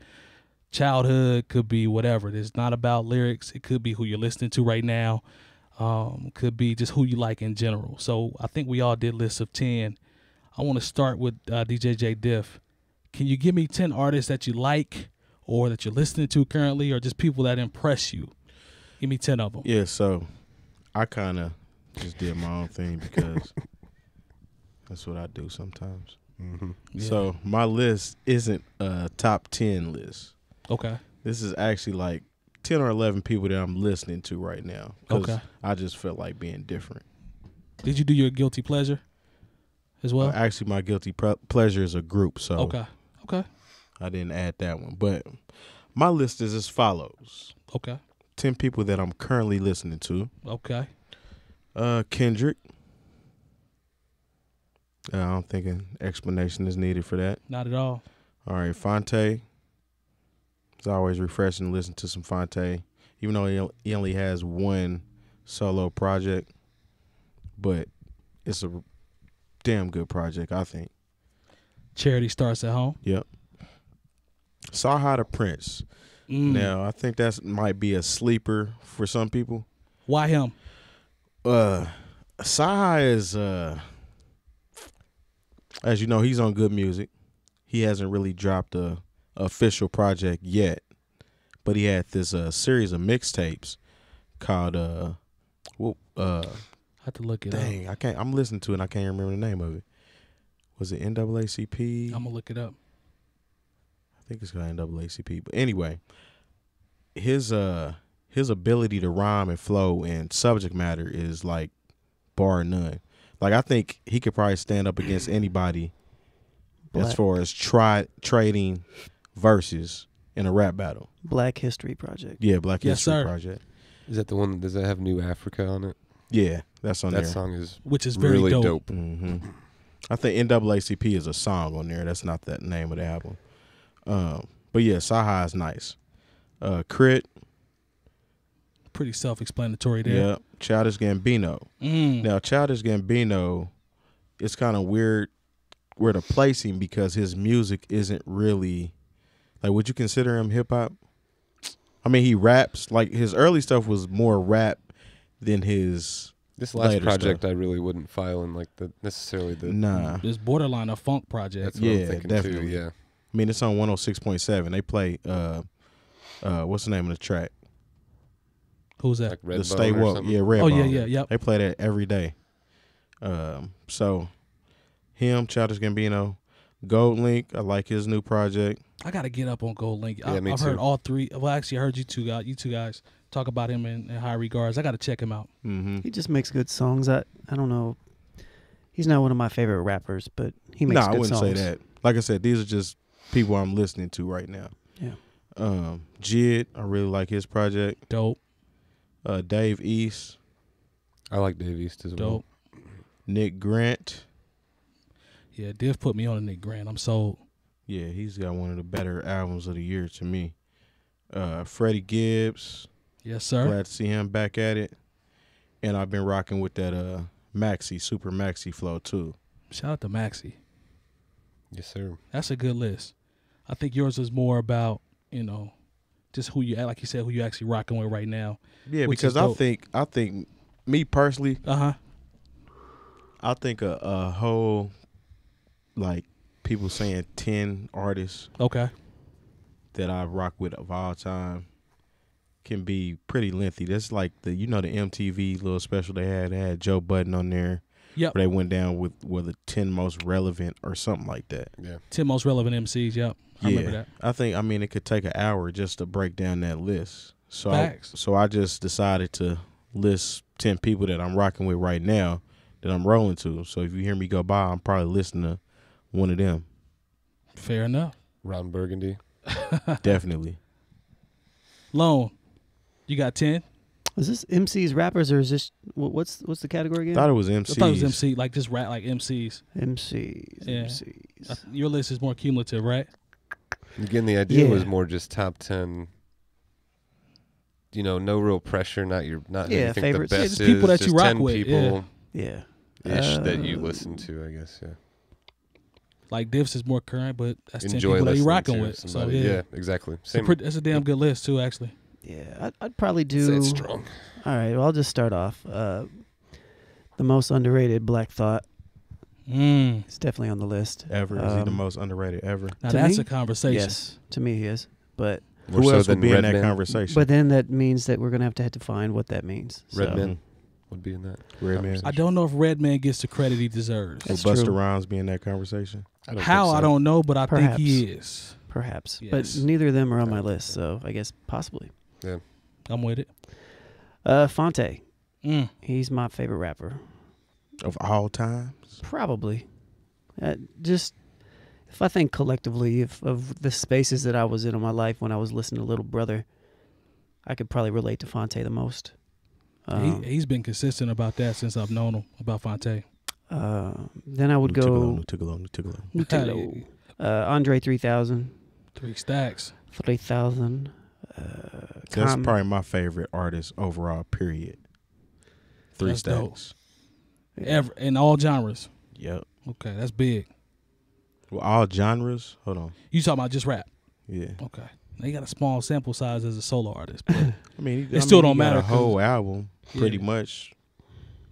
Speaker 1: childhood, could be whatever. It's not about lyrics. It could be who you're listening to right now. Could be just who you like in general. So I think we all did lists of 10. I want to start with DJ Jay Diff. Can you give me 10 artists that you like or that you're listening to currently, or just people that impress you? Give me 10 of them.
Speaker 3: Yeah, so I kind of just did my own thing because that's what I do sometimes.
Speaker 1: Yeah.
Speaker 3: So my list isn't a top 10 list.
Speaker 1: Okay.
Speaker 3: This is actually like 10 or 11 people that I'm listening to right now. 'Cause
Speaker 1: Okay.
Speaker 3: I just felt like being different.
Speaker 1: Did you do your guilty pleasure as well?
Speaker 3: Actually, my guilty pleasure is a group, so
Speaker 1: Okay.
Speaker 3: I didn't add that one. But my list is as follows.
Speaker 1: Okay.
Speaker 3: 10 people that I'm currently listening to.
Speaker 1: Okay.
Speaker 3: Kendrick. I don't think an explanation is needed for that.
Speaker 1: Not at all.
Speaker 3: All right, Fonte. It's always refreshing to listen to some Fonte, even though he only has one solo project. But it's a damn good project, I think.
Speaker 1: Charity starts at home.
Speaker 3: Yep. 𝗀𝗲𝗔 Now, I think that might be a sleeper for some people.
Speaker 1: Why him?
Speaker 3: 𝗀𝗲 is, as you know, he's on Good Music. He hasn't really dropped a official project yet, but he had this series of mixtapes called
Speaker 1: I have to look it up.
Speaker 3: dang, I'm listening to it and I can't remember the name of it. Was it NAACP?
Speaker 1: I'm gonna look it up.
Speaker 3: I think it's called NAACP. But anyway, his ability to rhyme and flow and subject matter is like bar none. Like, I think he could probably stand up against anybody as far as trading verses in a rap battle.
Speaker 2: Black History Project.
Speaker 3: Yeah, Black
Speaker 1: Yes,
Speaker 3: History
Speaker 1: sir.
Speaker 3: Project.
Speaker 4: Is that the one? Does that have New Africa on it?
Speaker 3: Yeah, that's on
Speaker 4: That
Speaker 3: there.
Speaker 4: song is
Speaker 1: Which is very
Speaker 4: really
Speaker 1: dope.
Speaker 3: hmm I think NAACP is a song on there. That's not the name of the album. But yeah, 𝗀𝗲 is nice. Crit.
Speaker 1: Pretty self-explanatory there.
Speaker 3: Yeah. Childish Gambino.
Speaker 1: Mm.
Speaker 3: Now, Childish Gambino, it's kind of weird where to place him because his music isn't really, like, would you consider him hip-hop? I mean, he raps. Like, his early stuff was more rap than his
Speaker 4: this last
Speaker 3: later
Speaker 4: project.
Speaker 3: stuff.
Speaker 4: I really wouldn't file in like necessarily the.
Speaker 3: Nah.
Speaker 1: It's borderline a funk project.
Speaker 4: That's what
Speaker 3: Yeah,
Speaker 4: I'm thinking
Speaker 3: definitely.
Speaker 4: too. Yeah.
Speaker 3: I mean, it's on 106.7. They play, what's the name of the track?
Speaker 1: Who's that?
Speaker 4: Like Red
Speaker 3: The Stay
Speaker 4: Bone or
Speaker 3: Woke.
Speaker 4: something?
Speaker 3: Yeah, Red
Speaker 1: Oh, yeah,
Speaker 3: Bone.
Speaker 1: yeah, yep.
Speaker 3: They play that every day. So, him, Childish Gambino, Gold Link. I like his new project.
Speaker 1: I got to get up on Gold Link.
Speaker 4: Yeah, me
Speaker 1: I've heard
Speaker 4: too.
Speaker 1: all three. Well, actually, I heard you two guys talk about him in high regards. I got to check him out.
Speaker 3: Mm-hmm.
Speaker 2: He just makes good songs. I don't know. He's not one of my favorite rappers, but he makes
Speaker 3: No,
Speaker 2: good
Speaker 3: I wouldn't
Speaker 2: songs.
Speaker 3: say that. Like I said, these are just people I'm listening to right now.
Speaker 2: Yeah.
Speaker 3: Jid, I really like his project.
Speaker 1: Dope.
Speaker 3: Dave East,
Speaker 4: I like Dave East as well.
Speaker 1: Dope.
Speaker 3: Nick Grant.
Speaker 1: Yeah, Div put me on a Nick Grant. I'm sold.
Speaker 3: Yeah, he's got one of the better albums of the year to me. Freddie Gibbs.
Speaker 1: Yes, sir.
Speaker 3: Glad to see him back at it. And I've been rocking with that Maxi, Super Maxi flow too.
Speaker 1: Shout out to Maxi.
Speaker 4: Yes, sir.
Speaker 1: That's a good list. I think yours is more about, just who you, like you said, who you actually rocking with right now.
Speaker 3: Yeah, because I think me personally, I think a whole, like, people saying 10 artists that I rock with of all time can be pretty lengthy. That's like the MTV little special they had Joe Budden on there.
Speaker 1: Yep.
Speaker 3: Where they went down with the 10 most relevant or something like that.
Speaker 4: Yeah.
Speaker 1: 10 most relevant MCs, yep. I remember that.
Speaker 3: I think, it could take an hour just to break down that list. So
Speaker 1: Facts.
Speaker 3: So I just decided to list 10 people that I'm rocking with right now that I'm rolling to. So if you hear me go by, I'm probably listening to one of them.
Speaker 1: Fair enough.
Speaker 4: Ron Burgundy.
Speaker 3: Definitely.
Speaker 1: Lone, you got 10?
Speaker 2: Is this MCs rappers or is this what's the category again?
Speaker 3: I thought it was MCs.
Speaker 1: I thought it was MC, like just rap, like MCs.
Speaker 2: MCs.
Speaker 1: Yeah.
Speaker 2: MCs.
Speaker 1: Your list is more cumulative, right?
Speaker 4: Again, the idea
Speaker 2: Yeah.
Speaker 4: was more just top 10. No real pressure. Not who you think
Speaker 2: favorites.
Speaker 4: the
Speaker 2: Yeah,
Speaker 4: best
Speaker 1: just people
Speaker 4: is.
Speaker 1: that you
Speaker 4: Just
Speaker 1: rock
Speaker 4: 10
Speaker 1: with,
Speaker 4: people
Speaker 2: Yeah.
Speaker 4: ish that you listen to, I guess. Yeah.
Speaker 1: Like Diff's is more current, but that's 10
Speaker 4: Enjoy
Speaker 1: people that you
Speaker 4: listening
Speaker 1: rocking
Speaker 4: to
Speaker 1: with.
Speaker 4: somebody.
Speaker 1: So
Speaker 4: Yeah, exactly.
Speaker 1: that's a damn good list too, actually.
Speaker 2: Yeah. I'd probably do.
Speaker 4: Say it's strong.
Speaker 2: All right. Well, I'll just start off. The most underrated, Black Thought. It's definitely on the list.
Speaker 3: Ever. Is he the most underrated ever?
Speaker 1: Now
Speaker 2: To
Speaker 1: that's
Speaker 2: me?
Speaker 1: a conversation.
Speaker 2: Yes, to me he is. But
Speaker 3: Who else would be in that
Speaker 4: Redman?
Speaker 3: conversation?
Speaker 2: but then that means that we're gonna have to find what that means. So,
Speaker 4: Redman would be in that.
Speaker 3: Redman.
Speaker 1: I don't know if Redman gets the credit he deserves.
Speaker 2: That's
Speaker 3: Would Busta
Speaker 2: true.
Speaker 3: Rhymes be in that conversation?
Speaker 4: I don't
Speaker 1: How,
Speaker 4: think so.
Speaker 1: I don't know, but I
Speaker 2: Perhaps.
Speaker 1: think he is.
Speaker 2: perhaps.
Speaker 1: Yes.
Speaker 2: But neither of them are on my list, so I guess possibly.
Speaker 4: Yeah.
Speaker 1: I'm with it.
Speaker 2: Fonte.
Speaker 1: Mm.
Speaker 2: He's my favorite rapper.
Speaker 3: Of all times?
Speaker 2: Probably. Just if I think collectively of the spaces that I was in my life when I was listening to Little Brother, I could probably relate to Fonte the most.
Speaker 1: He's been consistent about that since I've known him, about Fonte.
Speaker 2: Then I would go
Speaker 3: Nutugalo.
Speaker 2: Andre 3000.
Speaker 1: 3 stacks.
Speaker 2: 3000.
Speaker 3: That's probably my favorite artist overall, period. 3
Speaker 1: That's dope.
Speaker 3: stacks.
Speaker 1: Ever in all genres.
Speaker 3: Yep.
Speaker 1: Okay, that's big.
Speaker 3: Well, all genres? Hold on.
Speaker 1: You talking about just rap?
Speaker 3: Yeah.
Speaker 1: Okay. They got a small sample size as a solo artist, but
Speaker 3: It
Speaker 1: still don't
Speaker 3: he got
Speaker 1: matter
Speaker 3: a
Speaker 1: 'cause-
Speaker 3: whole album, pretty
Speaker 1: Yeah.
Speaker 3: much.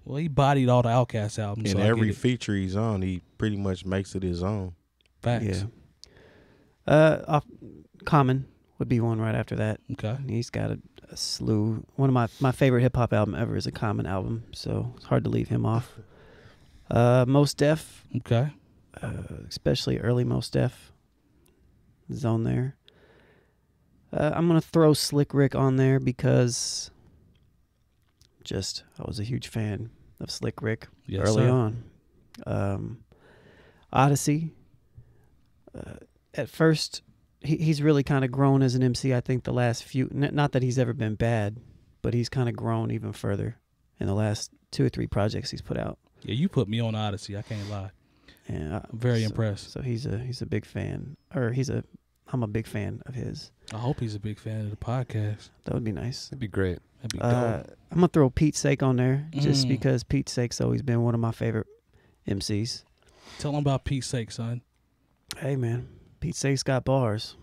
Speaker 1: well, he bodied all the Outkast albums.
Speaker 3: And
Speaker 1: so I
Speaker 3: every
Speaker 1: get it.
Speaker 3: feature he's on, he pretty much makes it his own.
Speaker 1: Facts.
Speaker 2: Yeah. Common would be one right after that.
Speaker 1: Okay.
Speaker 2: He's got a slew. One of my favorite hip hop album ever is a Common album, so it's hard to leave him off. Mos Def,
Speaker 1: Okay.
Speaker 2: especially early Mos Def, is on there. I'm gonna throw Slick Rick on there because I was a huge fan of Slick Rick
Speaker 1: Yes,
Speaker 2: early
Speaker 1: sir.
Speaker 2: on. Odyssey. At first, he's really kind of grown as an MC. I think the last few, not that he's ever been bad, but he's kind of grown even further in the last 2 or 3 projects he's put out.
Speaker 1: Yeah, you put me on Odyssey. I can't lie.
Speaker 2: And
Speaker 1: I'm very impressed.
Speaker 2: So he's a big fan, or I'm a big fan of his.
Speaker 1: I hope he's a big fan of the podcast.
Speaker 2: That would be nice.
Speaker 4: That'd be great.
Speaker 1: That'd be dope.
Speaker 2: I'm gonna throw Pete Sake on there just
Speaker 1: Mm.
Speaker 2: because Pete Sake's always been one of my favorite MCs.
Speaker 1: Tell him about Pete's sake, son.
Speaker 2: Hey man, Pete Sake's got bars.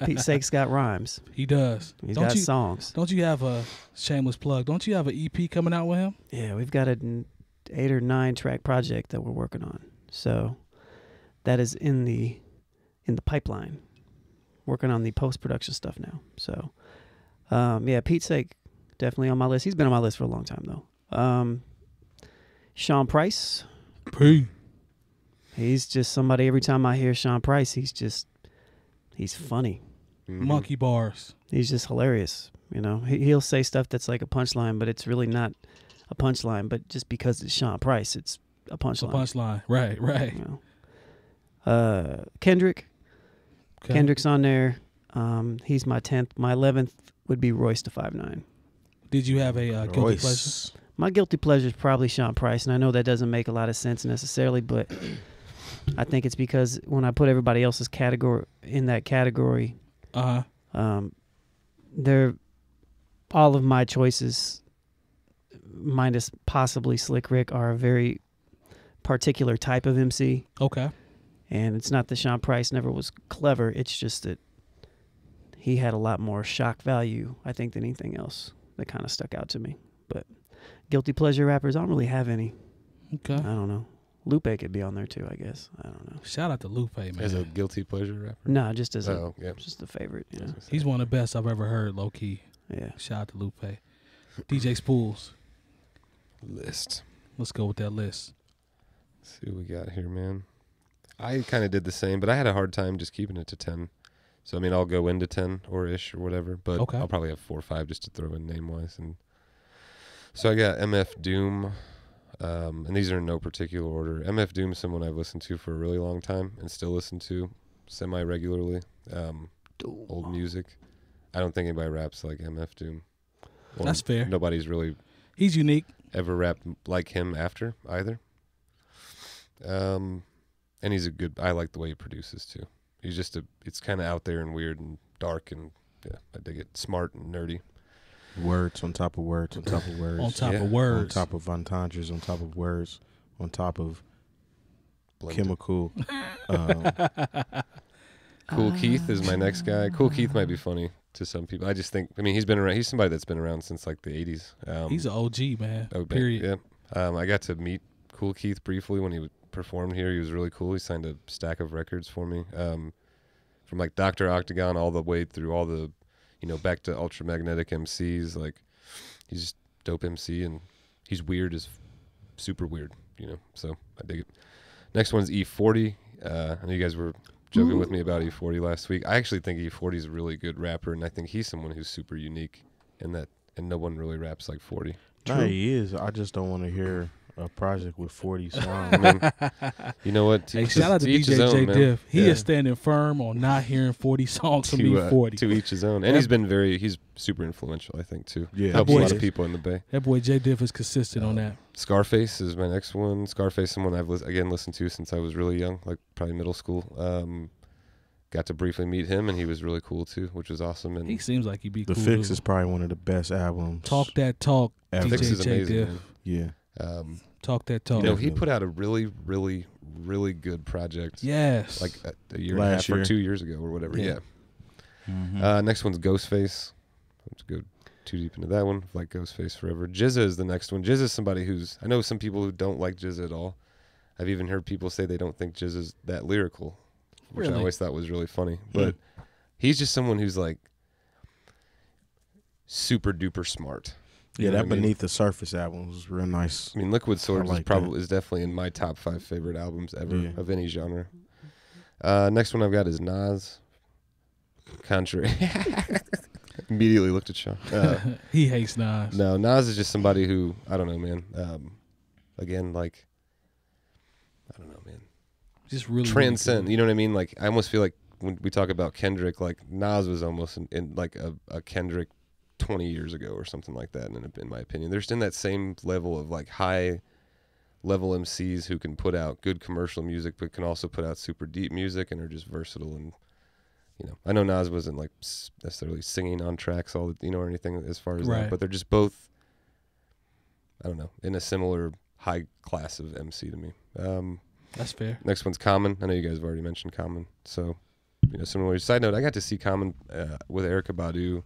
Speaker 2: Pete Sake's got rhymes.
Speaker 1: He does.
Speaker 2: He's got songs.
Speaker 1: Don't you have a shameless plug? Don't you have an EP coming out with him?
Speaker 2: Yeah, we've got an 8 or 9 track project that we're working on. So that is in the pipeline. Working on the post-production stuff now. So yeah, Pete Sake definitely on my list. He's been on my list for a long time though. Sean Price.
Speaker 1: P.
Speaker 2: He's just somebody, every time I hear Sean Price, he's funny.
Speaker 4: Mhm.
Speaker 1: Monkey bars.
Speaker 2: He's just hilarious. You know, he'll say stuff that's like a punchline, but it's really not a punchline. But just because it's Sean Price, it's a
Speaker 1: It's a
Speaker 2: punchline.
Speaker 1: punchline. Right, right.
Speaker 2: You know? Kendrick.
Speaker 1: Okay.
Speaker 2: Kendrick's on there. He's my 10th. My 11th would be Royce da 5'9".
Speaker 1: Did you have a guilty pleasure?
Speaker 3: Royce.
Speaker 2: My guilty pleasure is probably Sean Price, and I know that doesn't make a lot of sense necessarily, but I think it's because when I put everybody else's category in that category, they're all of my choices, minus possibly Slick Rick, are a very particular type of MC.
Speaker 1: Okay.
Speaker 2: And it's not that Sean Price never was clever. It's just that he had a lot more shock value, I think, than anything else that kind of stuck out to me. But guilty pleasure rappers, I don't really have any.
Speaker 1: Okay.
Speaker 2: I don't know. Lupe could be on there too, I guess. I don't know.
Speaker 1: Shout out to Lupe, man.
Speaker 4: As a guilty pleasure rapper?
Speaker 2: No, just as
Speaker 4: just
Speaker 2: a favorite. You know?
Speaker 1: He's one of the best I've ever heard, low key.
Speaker 2: Yeah.
Speaker 1: Shout out to Lupe. DJ Spoolz.
Speaker 4: List.
Speaker 1: Let's go with that list.
Speaker 4: Let's see what we got here, man. I kind of did the same, but I had a hard time just keeping it to 10. So, I mean, I'll go into 10 or ish or whatever, but I'll probably have 4 or 5 just to throw in name-wise. And so I got MF Doom, and these are in no particular order. MF Doom is someone I've listened to for a really long time and still listen to semi-regularly. Old music. I don't think anybody raps like MF Doom. Well,
Speaker 1: that's fair.
Speaker 4: Nobody's really...
Speaker 1: He's unique.
Speaker 4: Ever rapped like him after either. And he's a good... I like the way he produces, too. He's just it's kind of out there and weird and dark and, yeah, I dig it. Smart and nerdy.
Speaker 3: Words on top of words on top of words.
Speaker 1: On top of words.
Speaker 3: On top of entendres, on top of words, on top of
Speaker 4: Blended.
Speaker 3: chemical.
Speaker 4: 𝐀𝐄𝐃 is my next guy. 𝐀𝐄𝐃 might be funny to some people. I just think, I mean, he's been around. He's somebody that's been around since like the 80s.
Speaker 1: He's an OG, man.
Speaker 4: Period. Yeah. I got to meet 𝐀𝐄𝐃 briefly when he performed here. He was really cool. He signed a stack of records for me. From like Dr. Octagon all the way through all the, back to Ultramagnetic Emcees. Like, he's just dope MC, and he's weird as super weird, so I dig it. Next one's 𝗡40. I know you guys were joking with me about 𝗡40 last week. I actually think 𝗡40 is a really good rapper, and I think he's someone who's super unique in that, and no one really raps like 40.
Speaker 3: No, he is. I just don't want to hear a project with 40 songs.
Speaker 4: I mean, you know what?
Speaker 1: Hey, shout out to DJ Jay Diff. He is standing firm on not hearing 40 songs from 𝗡40.
Speaker 4: To each his own. And he's super influential, I think, too.
Speaker 3: Yeah.
Speaker 4: Helps a lot of people in the Bay.
Speaker 1: That boy Jay Diff is consistent on that.
Speaker 4: Scarface is my next one. Scarface, someone I've listened to since I was really young, like probably middle school. Got to briefly meet him, and he was really cool, too, which was awesome. And
Speaker 1: he seems like he'd be cool.
Speaker 3: The Fix is probably one of the best albums.
Speaker 1: Talk That Talk,
Speaker 3: ever.
Speaker 4: Fix is
Speaker 1: DJ Jay
Speaker 4: amazing,
Speaker 1: Diff.
Speaker 4: man.
Speaker 3: Yeah.
Speaker 1: Talk That Talk.
Speaker 4: He put out a really, really, really good project.
Speaker 1: Yes.
Speaker 4: Like a year and a half or 2 years ago or whatever. Yeah.
Speaker 3: Mm-hmm.
Speaker 4: Next one's Ghostface. Let's go too deep into that one. Like Ghostface forever. GZA is the next one. GZA is somebody who's... I know some people who don't like GZA at all. I've even heard people say they don't think GZA is that lyrical, which I always thought was really funny. But he's just someone who's like super duper smart.
Speaker 3: Yeah, that Beneath the Surface album was real nice.
Speaker 4: I mean, Liquid Swords
Speaker 3: like
Speaker 4: is definitely in my top 5 favorite albums ever of any genre. Next one I've got is Nas. Contrary. Immediately looked at Sean.
Speaker 1: He hates Nas.
Speaker 4: No, Nas is just somebody who, I don't know, man. Again, like, I don't know, man.
Speaker 1: Just really
Speaker 4: transcend.
Speaker 1: Really
Speaker 4: you know what I mean? Like, I almost feel like when we talk about Kendrick, like Nas was almost in like a Kendrick 20 years ago or something like that, in my opinion. They're still in that same level of like high level MCs who can put out good commercial music but can also put out super deep music and are just versatile. And I know Nas wasn't like necessarily singing on tracks or anything as far as that, but they're just both, I don't know, in a similar high class of MC to me.
Speaker 1: That's fair.
Speaker 4: Next one's Common. I know you guys have already mentioned Common, so similar. Side note, I got to see Common with Erykah Badu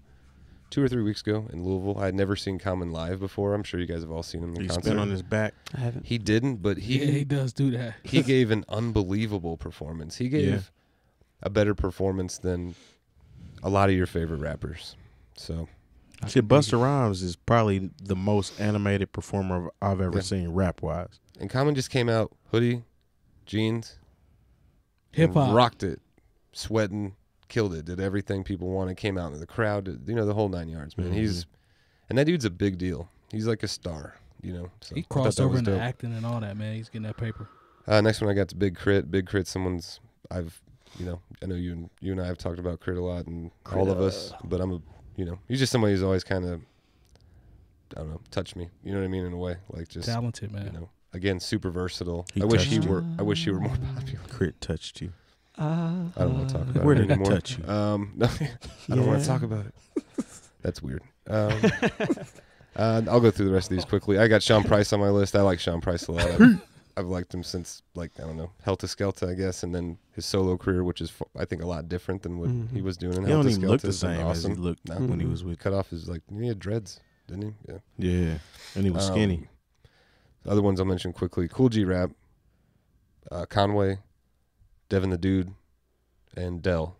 Speaker 4: 2 or 3 weeks ago in Louisville. I had never seen Common live before. I'm sure you guys have all seen him in concert.
Speaker 3: He spit on his back.
Speaker 2: I haven't.
Speaker 4: He didn't, but
Speaker 1: he does do that.
Speaker 4: He gave an unbelievable performance. He gave a better performance than a lot of your favorite rappers. So,
Speaker 3: shit, Busta Rhymes is probably the most animated performer I've ever seen rap wise. And
Speaker 4: Common just came out, hoodie, jeans,
Speaker 1: hip hop,
Speaker 4: rocked it, sweating. Killed it, did everything people wanted, came out into the crowd, the whole 9 yards, man. And that dude's a big deal. He's like a star, So
Speaker 1: he crossed over into acting and all that, man. He's getting that paper.
Speaker 4: Next one I got to Big Crit. Big Crit, someone's I know you and I have talked about Crit a lot, and all of us, but he's just somebody who's always kind of, I don't know, touched me. You know what I mean? In a way, like just
Speaker 1: talented, man.
Speaker 4: again, super verstal.
Speaker 3: He
Speaker 4: I wish he
Speaker 3: touched
Speaker 4: were more popular.
Speaker 3: Crit touched you.
Speaker 4: I don't want to talk about
Speaker 3: Where
Speaker 4: it
Speaker 3: did it
Speaker 4: anymore.
Speaker 3: touch you?
Speaker 4: No, I don't want to talk about it. That's weird. I'll go through the rest of these quickly. I got Sean Price on my list. I like Sean Price a lot. I've liked him since, like, I don't know, 𝐀𝐿𝐴, I guess, and then his solo career, which is, I think, a lot different than what he was doing in
Speaker 3: He don't
Speaker 4: 𝐿𝐴.
Speaker 3: even look the
Speaker 4: Has been
Speaker 3: same as he
Speaker 4: awesome.
Speaker 3: looked when he was with.
Speaker 4: Cut off his, like, he had dreads, didn't he? Yeah.
Speaker 3: Yeah, and he was skinny.
Speaker 4: The other ones I'll mention quickly: 𝐁𝐿 Conway, Devin the Dude, and Dell.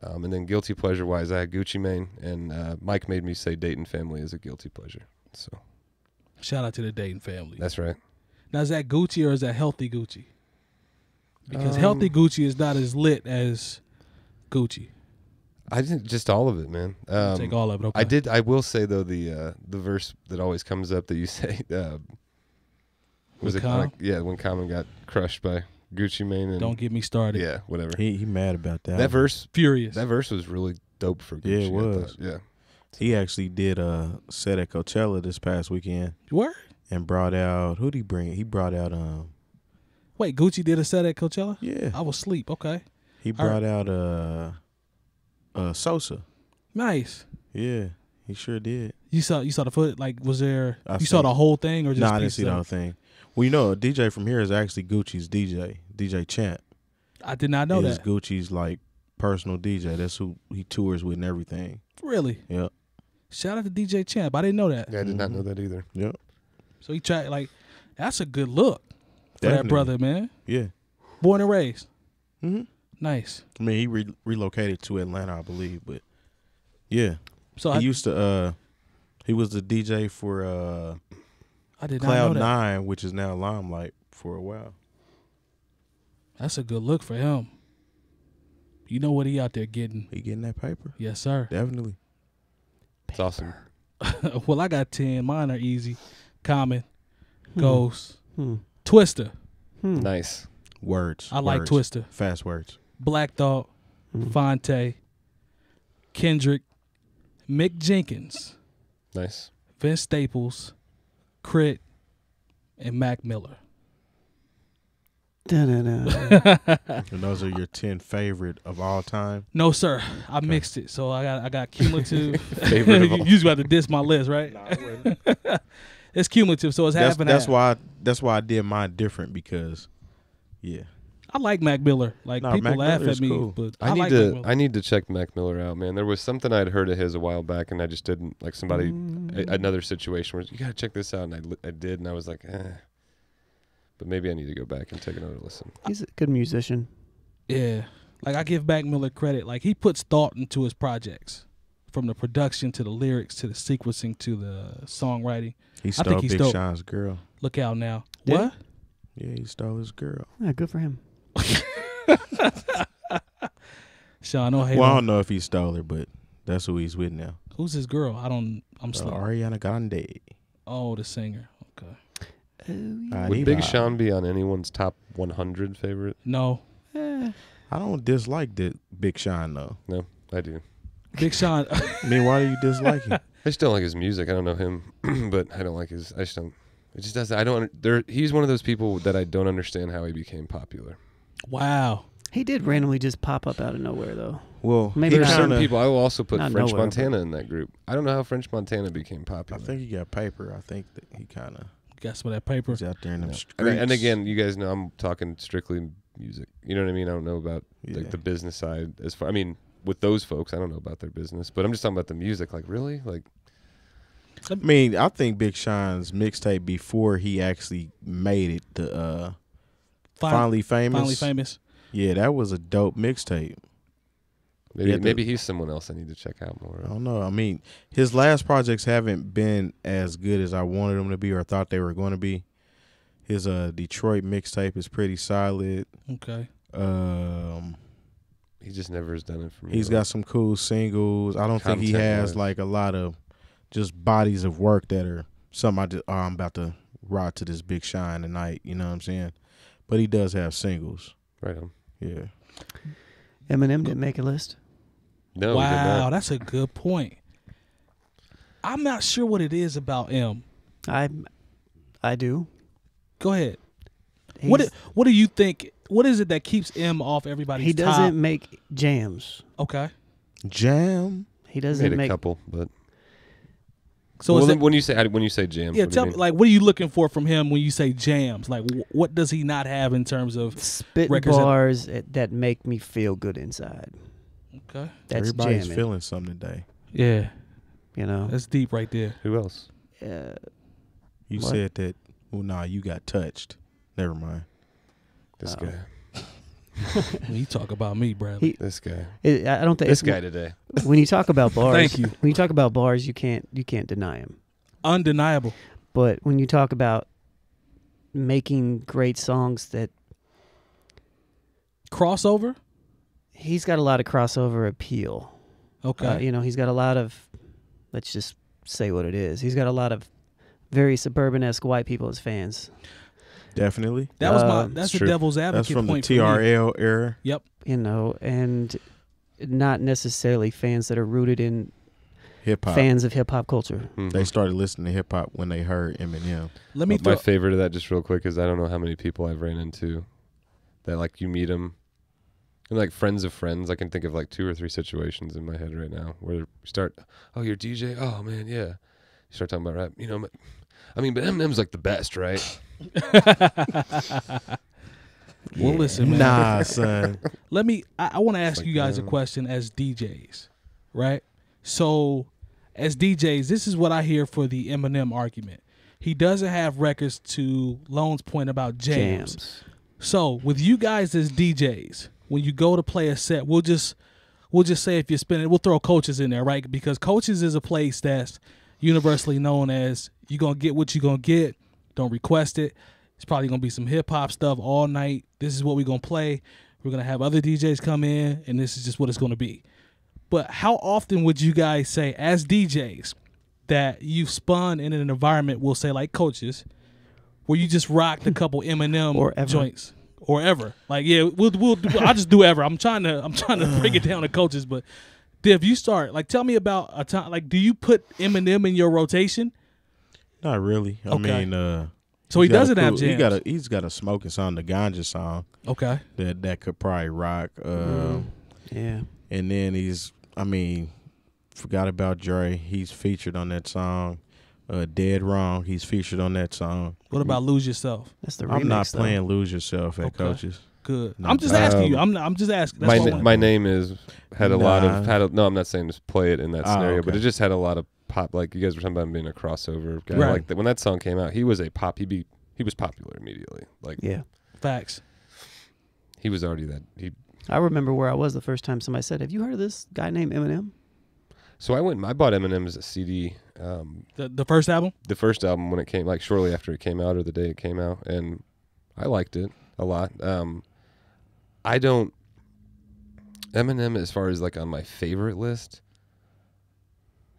Speaker 4: And then guilty pleasure wise, I had Gucci Mane, and Mike made me say Dayton Family is a guilty pleasure. So
Speaker 1: Shout out to the Dayton family.
Speaker 4: that's right.
Speaker 1: Now, is that Gucci or is that Healthy Gucci? Because Healthy Gucci is not as lit as Gucci.
Speaker 4: I didn't just all of it, man.
Speaker 1: Take all of it. Okay.
Speaker 4: I will say though the verse that always comes up that you say was it
Speaker 1: Common?
Speaker 4: when Common got crushed by Gucci Mane and
Speaker 1: Don't get me started.
Speaker 4: yeah, whatever.
Speaker 3: He mad about that.
Speaker 4: That verse
Speaker 1: Furious.
Speaker 4: That verse was really dope for Gucci.
Speaker 3: Yeah, it
Speaker 4: I
Speaker 3: was.
Speaker 4: thought. Yeah.
Speaker 3: He actually did a set at Coachella this past weekend
Speaker 1: Where?
Speaker 3: and brought out, who'd he bring? He brought out
Speaker 1: Wait, Gucci did a set at Coachella?
Speaker 3: yeah.
Speaker 1: I was asleep. Okay.
Speaker 3: He brought out Sosa.
Speaker 1: Nice.
Speaker 3: Yeah, he sure did.
Speaker 1: You saw the foot? Like, was there?
Speaker 3: I
Speaker 1: You saw
Speaker 3: seen
Speaker 1: the
Speaker 3: it.
Speaker 1: whole thing or just?
Speaker 3: Nah, I didn't
Speaker 1: pieces
Speaker 3: see the
Speaker 1: of
Speaker 3: whole
Speaker 1: it?
Speaker 3: thing. Well, you know, a DJ from here is actually Gucci's DJ Champ.
Speaker 1: I did not know
Speaker 3: Is
Speaker 1: that.
Speaker 3: Gucci's like personal DJ. That's who he tours with and everything.
Speaker 1: Really?
Speaker 3: Yep.
Speaker 1: Shout out to DJ Champ. I didn't know that.
Speaker 4: Yeah, I did not know that either.
Speaker 3: Yep.
Speaker 1: So he tried, like, that's a good look for that
Speaker 3: Definitely.
Speaker 1: brother, man.
Speaker 3: Yeah.
Speaker 1: Born and raised.
Speaker 3: Mm-hmm.
Speaker 1: Nice.
Speaker 3: I mean, he relocated to Atlanta, I believe, but yeah.
Speaker 1: So
Speaker 3: He used to he was the DJ for
Speaker 1: I did not know that.
Speaker 3: Cloud9, which is now Limelight, for a while.
Speaker 1: That's a good look for him. You know what he out there getting?
Speaker 3: He getting that paper?
Speaker 1: Yes, sir.
Speaker 3: Definitely.
Speaker 4: It's awesome.
Speaker 1: Well, I got 10. Mine are easy. Common, Ghost,
Speaker 2: Hmm.
Speaker 1: Twister.
Speaker 4: Nice.
Speaker 3: Words.
Speaker 1: I like
Speaker 3: words.
Speaker 1: Twister.
Speaker 3: Fast words.
Speaker 1: Black Thought, Fonte, Kendrick, Mick Jenkins,
Speaker 4: Nice.
Speaker 1: Vince Staples, Crit, and Mac Miller.
Speaker 2: Da-da-da.
Speaker 3: And those are your 10 favorite of all time?
Speaker 1: No, sir. I mixed it, so I got cumulative.
Speaker 4: Favorite of all.
Speaker 1: You about to diss my list, right? It's cumulative, so it's half and
Speaker 3: That's
Speaker 1: half.
Speaker 3: why I did mine different because, yeah.
Speaker 1: I like Mac Miller. Like,
Speaker 3: No,
Speaker 1: people
Speaker 3: Mac
Speaker 1: laugh
Speaker 3: Miller's
Speaker 1: at me,
Speaker 3: cool.
Speaker 1: but
Speaker 4: I
Speaker 1: I
Speaker 4: need
Speaker 1: like Mac
Speaker 4: to
Speaker 1: Miller.
Speaker 4: I need to check Mac Miller out, man. There was something I'd heard of his a while back, and I just didn't. Like somebody, another situation where you gotta check this out, and I did, and I was like, eh. But maybe I need to go back and take another listen.
Speaker 2: He's a good musician.
Speaker 1: Yeah. Like, I give Mac Miller credit. Like, he puts thought into his projects. From the production to the lyrics to the sequencing to the songwriting.
Speaker 3: He
Speaker 1: I
Speaker 3: stole
Speaker 1: think he's
Speaker 3: Big
Speaker 1: dope.
Speaker 3: Sean's girl.
Speaker 1: Look out now.
Speaker 2: Did
Speaker 1: What?
Speaker 3: Yeah, he stole his girl.
Speaker 2: Yeah, good for him.
Speaker 1: Sean, don't hate
Speaker 3: Well, I
Speaker 1: on.
Speaker 3: don't know if he stole her, but that's who he's with now.
Speaker 1: Who's his girl? I'm slow.
Speaker 3: Ariana Grande.
Speaker 1: Oh, the singer. Okay.
Speaker 4: Would Big Sean be on anyone's top 100 favorite?
Speaker 1: No.
Speaker 3: I don't dislike Big Sean, though.
Speaker 4: No, I do.
Speaker 1: Big Sean.
Speaker 3: I mean, why do you dislike him?
Speaker 4: I just don't like his music. I don't know him, but I don't like his. I just don't. It just doesn't. I don't. He's one of those people that I don't understand how he became popular.
Speaker 1: Wow.
Speaker 2: He did randomly just pop up out of nowhere, though.
Speaker 3: Well,
Speaker 2: Maybe
Speaker 4: There's
Speaker 2: not.
Speaker 4: certain
Speaker 3: kinda-
Speaker 4: people. I will also put
Speaker 2: Not
Speaker 4: French
Speaker 2: nowhere,
Speaker 4: Montana in that group. I don't know how French Montana became
Speaker 3: I
Speaker 4: popular.
Speaker 3: think he got paper. I think that he kind of
Speaker 1: Got some of that paper.
Speaker 3: was out there in them
Speaker 4: Yeah.
Speaker 3: streets.
Speaker 4: And again, you guys know I'm talking strictly music. You know what I mean? I don't know about
Speaker 3: Yeah.
Speaker 4: like the business side. As far, I mean, with those folks, I don't know about their business, but I'm just talking about the music. Like, really? Like,
Speaker 3: I mean, I think Big Sean's mixtape before he actually made it to Finally Famous.
Speaker 1: Finally famous.
Speaker 3: Yeah, that was a dope mixtape.
Speaker 4: maybe
Speaker 3: Yeah,
Speaker 4: maybe he's someone else I need to check out more.
Speaker 3: I don't know. I mean, his last projects haven't been as good as I wanted them to be or thought they were going to be. His Detroit mixtape is pretty solid.
Speaker 1: Okay.
Speaker 4: He just never has done it for me.
Speaker 3: He's got some cool singles. I don't think he has
Speaker 4: Content-wise.
Speaker 3: like a lot of just bodies of work that are something I'm about to ride to this Big Shine tonight. You know what I'm saying? But he does have singles.
Speaker 4: right on.
Speaker 3: Yeah.
Speaker 2: Eminem didn't make a list.
Speaker 4: No, he did
Speaker 1: Wow,
Speaker 4: not.
Speaker 1: that's a good point. I'm not sure what it is about M.
Speaker 2: I do.
Speaker 1: Go ahead.
Speaker 2: He's-
Speaker 1: What do you think? What is it that keeps M off everybody's
Speaker 2: he doesn't
Speaker 1: top?
Speaker 2: make jams.
Speaker 1: Okay.
Speaker 3: Jam.
Speaker 2: He doesn't
Speaker 4: Made a
Speaker 2: make.
Speaker 4: couple, but
Speaker 1: So
Speaker 4: well,
Speaker 1: is it,
Speaker 4: when you say jams,
Speaker 1: yeah,
Speaker 4: what do
Speaker 1: tell
Speaker 4: you
Speaker 1: me,
Speaker 4: mean?
Speaker 1: like, what are you looking for from him when you say jams? Like, what does he not have in terms of
Speaker 2: Spitting
Speaker 1: records
Speaker 2: bars that make me feel good inside.
Speaker 1: Okay.
Speaker 2: That's
Speaker 3: Everybody's
Speaker 2: jamming.
Speaker 3: feeling something today.
Speaker 1: Yeah,
Speaker 2: You know.
Speaker 1: that's deep right there.
Speaker 4: Who else?
Speaker 3: You
Speaker 2: What?
Speaker 3: said that. Well, nah, you got touched. Never mind.
Speaker 4: This
Speaker 2: Oh.
Speaker 4: guy.
Speaker 1: When you talk about me, Bradley.
Speaker 4: This guy.
Speaker 2: I don't think
Speaker 4: This guy today.
Speaker 2: When you talk about bars,
Speaker 1: Thank you.
Speaker 2: When you talk about bars, you can't deny him.
Speaker 1: Undeniable.
Speaker 2: But when you talk about making great songs, that
Speaker 1: Crossover.
Speaker 2: he's got a lot of crossover appeal.
Speaker 1: Okay.
Speaker 2: You know, he's got a lot of. Let's just say what it is. He's got a lot of very suburban-esque white people as fans.
Speaker 3: Definitely.
Speaker 1: That was
Speaker 2: Uh,
Speaker 1: that's the
Speaker 4: true.
Speaker 1: devil's advocate
Speaker 3: That's from the
Speaker 1: point for me.
Speaker 3: TRL era.
Speaker 1: Yep.
Speaker 2: You know, and not necessarily fans that are rooted in
Speaker 3: Hip hop.
Speaker 2: fans of hip hop culture.
Speaker 4: Mhm.
Speaker 3: They started listening to hip hop when they heard Eminem.
Speaker 1: Let me
Speaker 4: My
Speaker 1: throw.
Speaker 4: favorite of that, just real quick, is I don't know how many people I've ran into that, like, you meet them, and like friends of friends. I can think of like 2 or 3 situations in my head right now where you start, oh, you're DJ? Oh, man, yeah. You start talking about rap. You know, I mean, but Eminem's like the best, right?
Speaker 1: Well, listen, man.
Speaker 3: Nah, son.
Speaker 1: Let me. I want to ask
Speaker 4: like,
Speaker 1: you guys a
Speaker 4: man.
Speaker 1: question as DJs, right? So, as DJs, this is what I hear for the Eminem argument. He doesn't have records, to Lone's point about jams. So, with you guys as DJs, when you go to play a set, we'll just say if you're spinning, we'll throw Coaches in there, right? Because Coaches is a place that's universally known as you're gonna get what you're gonna get. Don't request it. It's probably gonna be some hip hop stuff all night. This is what we're gonna play. We're gonna have other DJs come in, and this is just what it's gonna be. But how often would you guys say, as DJs, that you've spun in an environment, we'll say like Coaches, where you just rocked a couple Eminem
Speaker 2: Or ever.
Speaker 1: joints, or ever? Like, yeah, I'll just do ever. I'm trying to break it down to Coaches, but Div, you start. Like, tell me about a time. Like, do you put Eminem in your rotation?
Speaker 3: Not really. I
Speaker 1: Okay.
Speaker 3: mean,
Speaker 1: So he
Speaker 3: he's got a
Speaker 1: doesn't have
Speaker 3: cool-
Speaker 1: jams.
Speaker 3: He's got a smoking song, the Ganja song
Speaker 1: Okay.
Speaker 3: that could probably rock.
Speaker 2: Yeah.
Speaker 3: And then forgot about Dre. He's featured on that song. Dead Wrong. He's featured on that song.
Speaker 1: What about Lose Yourself?
Speaker 2: That's the remix.
Speaker 3: I'm not
Speaker 2: though.
Speaker 3: playing Lose Yourself at
Speaker 1: Okay.
Speaker 3: Coaches.
Speaker 1: Good.
Speaker 3: No.
Speaker 1: I'm just asking you. I'm just asking. That's what I want.
Speaker 4: My name is had a lot
Speaker 3: Nah.
Speaker 4: of no, I'm not saying just play it in that
Speaker 3: Oh,
Speaker 4: scenario, but
Speaker 3: okay.
Speaker 4: it just had a lot of pop. Like you guys were talking about him being a crossover guy.
Speaker 1: Right.
Speaker 4: Like when that song came out, he was a pop. He was popular immediately. Like
Speaker 2: Yeah.
Speaker 1: Facts.
Speaker 4: he was already that.
Speaker 2: I remember where I was the first time somebody said, "Have you heard of this guy named Eminem?"
Speaker 4: So I went and I bought Eminem's CD,
Speaker 1: The first album.
Speaker 4: the first album when it came, like shortly after it came out or the day it came out, and I liked it a lot. Eminem, as far as like on my favorite list,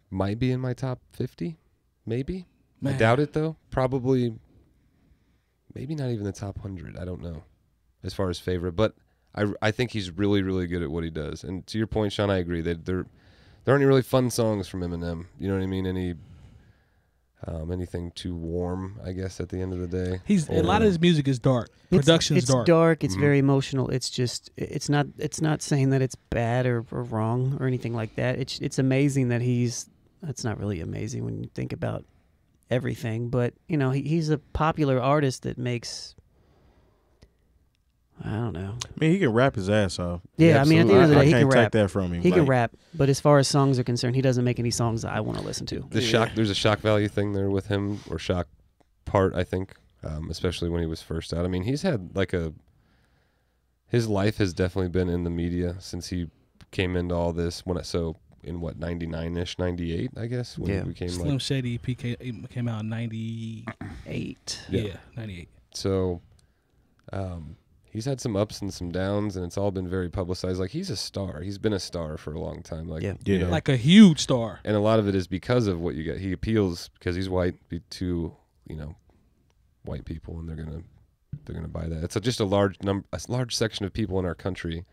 Speaker 4: might be in my top 50, maybe.
Speaker 1: Man.
Speaker 4: I doubt it though. Probably, maybe not even the top 100. I don't know, as far as favorite. But I think he's really, really good at what he does. And to your point, Sean, I agree that there aren't any really fun songs from Eminem. You know what I mean? Anything too warm, I guess. At the end of the day,
Speaker 1: A lot of his music is dark. Production's
Speaker 2: it's
Speaker 1: dark.
Speaker 2: dark. It's
Speaker 4: Mhm.
Speaker 2: very emotional. It's just it's not saying that it's bad or wrong or anything like that. It's amazing that that's not really amazing when you think about everything, but you know, he's a popular artist that makes, I don't know.
Speaker 3: I mean, he can rap his ass off.
Speaker 2: Yeah, I mean, at the end of the
Speaker 3: I
Speaker 2: day, he
Speaker 3: can't
Speaker 2: can
Speaker 3: take
Speaker 2: rap.
Speaker 3: that from him.
Speaker 2: He can
Speaker 3: Like,
Speaker 2: rap, but as far as songs are concerned, he doesn't make any songs that I want to listen to.
Speaker 4: there's a shock value thing there with him, or shock part, I think, especially when he was first out. I mean, he's had like his life has definitely been in the media since he came into all this. In what, 99-ish, 98, I guess, when
Speaker 2: Yeah.
Speaker 4: he became
Speaker 1: Slim
Speaker 4: like.
Speaker 1: Shady EP came out in 98.
Speaker 2: Yeah.
Speaker 1: Yeah, 98.
Speaker 4: So, he's had some ups and some downs, and it's all been very publicized. Like, he's a star. He's been a star for a long time. Like,
Speaker 2: Yeah.
Speaker 4: you
Speaker 3: Yeah.
Speaker 4: know,
Speaker 1: Like a huge star.
Speaker 4: and a lot of it is because of what you get. He appeals because he's white to, white people, and they're gonna buy that. It's just a large section of people in our country.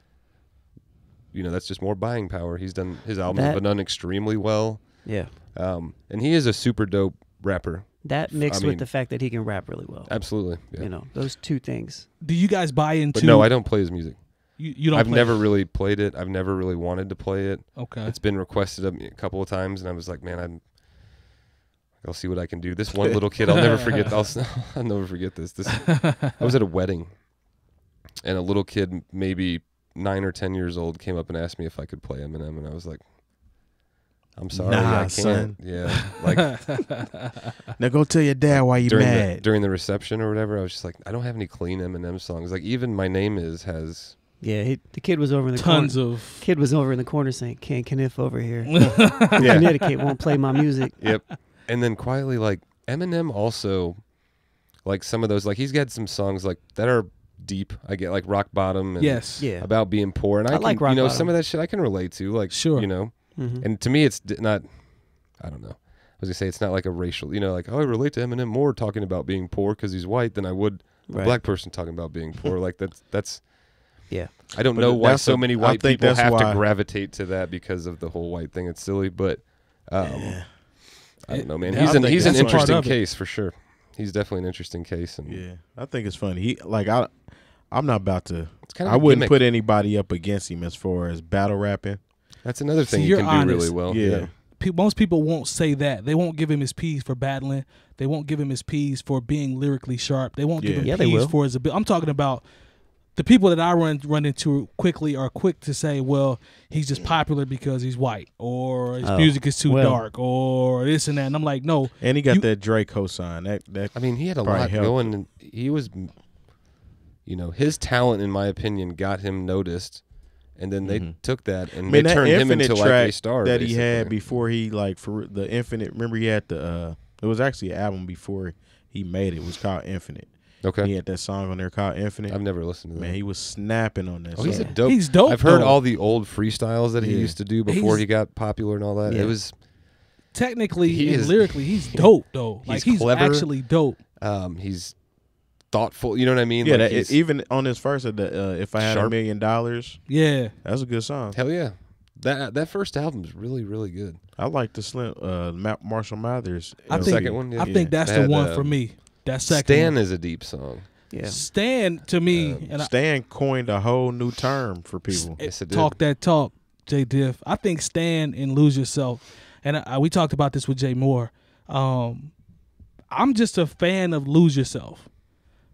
Speaker 4: That's just more buying power. His albums have been done extremely well.
Speaker 2: Yeah.
Speaker 4: And he is a super dope rapper.
Speaker 2: That mixed
Speaker 4: I mean,
Speaker 2: with the fact that he can rap really well.
Speaker 4: Absolutely. Yeah.
Speaker 2: You know, those two things.
Speaker 1: Do you guys buy into?
Speaker 4: But no, I don't play his music.
Speaker 1: You don't.
Speaker 4: I've
Speaker 1: play
Speaker 4: never
Speaker 1: it?
Speaker 4: really played it. I've never really wanted to play it.
Speaker 1: Okay.
Speaker 4: It's been requested of me a couple of times, and I was like, man, I'll see what I can do. This one little kid, I'll never forget. I'll never forget this. I was at a wedding, and a little kid, maybe 9 or 10 years old, came up and asked me if I could play Eminem, and I was like, I'm sorry,
Speaker 3: Nah,
Speaker 4: I can't.
Speaker 3: son.
Speaker 4: Yeah, like
Speaker 3: Now go tell your dad why you mad.
Speaker 4: during the reception or whatever. I was just like, I don't have any clean Eminem songs. Like even My Name Is has.
Speaker 2: Yeah, the kid was over in the
Speaker 1: Tons
Speaker 2: corner.
Speaker 1: of.
Speaker 2: Kid was over in the corner saying, 𝐀𝐁𝐎f over here.
Speaker 4: Yeah.
Speaker 2: Connecticut won't play my music.
Speaker 4: Yep. And then quietly, like Eminem also, like some of those, like he's got some songs like that are deep. I get like Rock Bottom. And
Speaker 1: Yes.
Speaker 2: Yeah.
Speaker 4: About being poor, and I can,
Speaker 2: like Rock
Speaker 4: you know,
Speaker 2: Bottom.
Speaker 4: some of that shit I can relate to. Like
Speaker 1: Sure.
Speaker 4: you know,
Speaker 2: Mhm.
Speaker 4: and to me it's not. I don't know. I was gonna say it's not like a racial. You know, like I relate to Eminem more talking about being poor because he's white than I would a
Speaker 2: Right.
Speaker 4: black person talking about being poor. Like that's.
Speaker 2: Yeah.
Speaker 4: I don't
Speaker 3: But
Speaker 4: know why
Speaker 3: that's
Speaker 4: so
Speaker 3: a-
Speaker 4: many
Speaker 3: I
Speaker 4: white
Speaker 3: think
Speaker 4: people
Speaker 3: that's
Speaker 4: have to
Speaker 3: why-
Speaker 4: gravitate to that because of the whole white thing. It's silly, but I don't know, man.
Speaker 1: Yeah,
Speaker 4: He's
Speaker 1: I
Speaker 4: an
Speaker 1: think
Speaker 4: he's an
Speaker 1: that's a part
Speaker 4: interesting
Speaker 1: of it.
Speaker 4: case for sure. He's definitely an interesting case, and
Speaker 3: Yeah, I think it's funny. I'm not about to.
Speaker 4: it's kind of
Speaker 3: I
Speaker 4: a
Speaker 3: wouldn't
Speaker 4: gimmick.
Speaker 3: put anybody up against him as far as battle rapping.
Speaker 4: That's another thing
Speaker 1: See,
Speaker 4: you
Speaker 1: you're
Speaker 4: can do
Speaker 1: honest.
Speaker 4: really well.
Speaker 3: Yeah.
Speaker 1: Most people won't say that. They won't give him his P's for battling. They won't give him his P's for being lyrically sharp. They won't give
Speaker 3: Yeah.
Speaker 1: him
Speaker 2: Yeah, they
Speaker 1: P's
Speaker 2: will.
Speaker 1: for his ability. I'm talking about the people that I run into quickly are quick to say, well, he's just popular because he's white, or his
Speaker 2: Oh,
Speaker 1: music is too
Speaker 2: well.
Speaker 1: dark, or this and that. And I'm like, no.
Speaker 3: And he got
Speaker 1: You-
Speaker 3: that Drake cosign. That
Speaker 4: I mean, he had a
Speaker 3: Probably
Speaker 4: lot
Speaker 3: helped.
Speaker 4: going. And he was, you know, his talent, in my opinion, got him noticed, and then they took that and they
Speaker 3: that
Speaker 4: turned him
Speaker 3: Infinite
Speaker 4: into
Speaker 3: track
Speaker 4: like a star
Speaker 3: that he had
Speaker 4: basically.
Speaker 3: before he like for the Infinite. Remember he had the it was actually an album before he made it. It was called Infinite.
Speaker 4: Okay,
Speaker 3: He had that song on there called Infinite.
Speaker 4: I've never listened to that.
Speaker 3: Man, he was snapping on that.
Speaker 4: Oh, he's a
Speaker 3: song.
Speaker 4: dope.
Speaker 1: He's dope.
Speaker 4: I've heard
Speaker 1: though.
Speaker 4: all the old freestyles that he
Speaker 3: Yeah.
Speaker 4: used to do before
Speaker 1: He's-
Speaker 4: he got popular and all that.
Speaker 2: Yeah.
Speaker 4: It was
Speaker 1: Technically
Speaker 4: He
Speaker 1: and
Speaker 4: is-
Speaker 1: lyrically, he's dope though. Like he's
Speaker 4: clever.
Speaker 1: actually dope.
Speaker 4: he's thoughtful. You know what I mean?
Speaker 3: Yeah,
Speaker 4: Like,
Speaker 3: that,
Speaker 4: he's-
Speaker 3: even on his first of the If I Had
Speaker 4: Sharp.
Speaker 3: $1 Million,
Speaker 1: Yeah.
Speaker 3: that's a good song.
Speaker 4: hell yeah. That first album is really really good.
Speaker 3: I like the Slim Marshall Mathers.
Speaker 1: I
Speaker 3: LP.
Speaker 1: think
Speaker 4: second one, yeah.
Speaker 1: I think that's
Speaker 4: They
Speaker 1: the
Speaker 4: had,
Speaker 1: one for me. That second
Speaker 4: Stan
Speaker 1: one.
Speaker 4: is a deep song.
Speaker 2: Yeah.
Speaker 1: Stan to me, and
Speaker 3: Stan coined a whole new term for people.
Speaker 4: Yes, it did.
Speaker 1: talk that talk, Jay Diff. I think Stan and Lose Yourself, and we talked about this with Jay Moore. I'm just a fan of Lose Yourself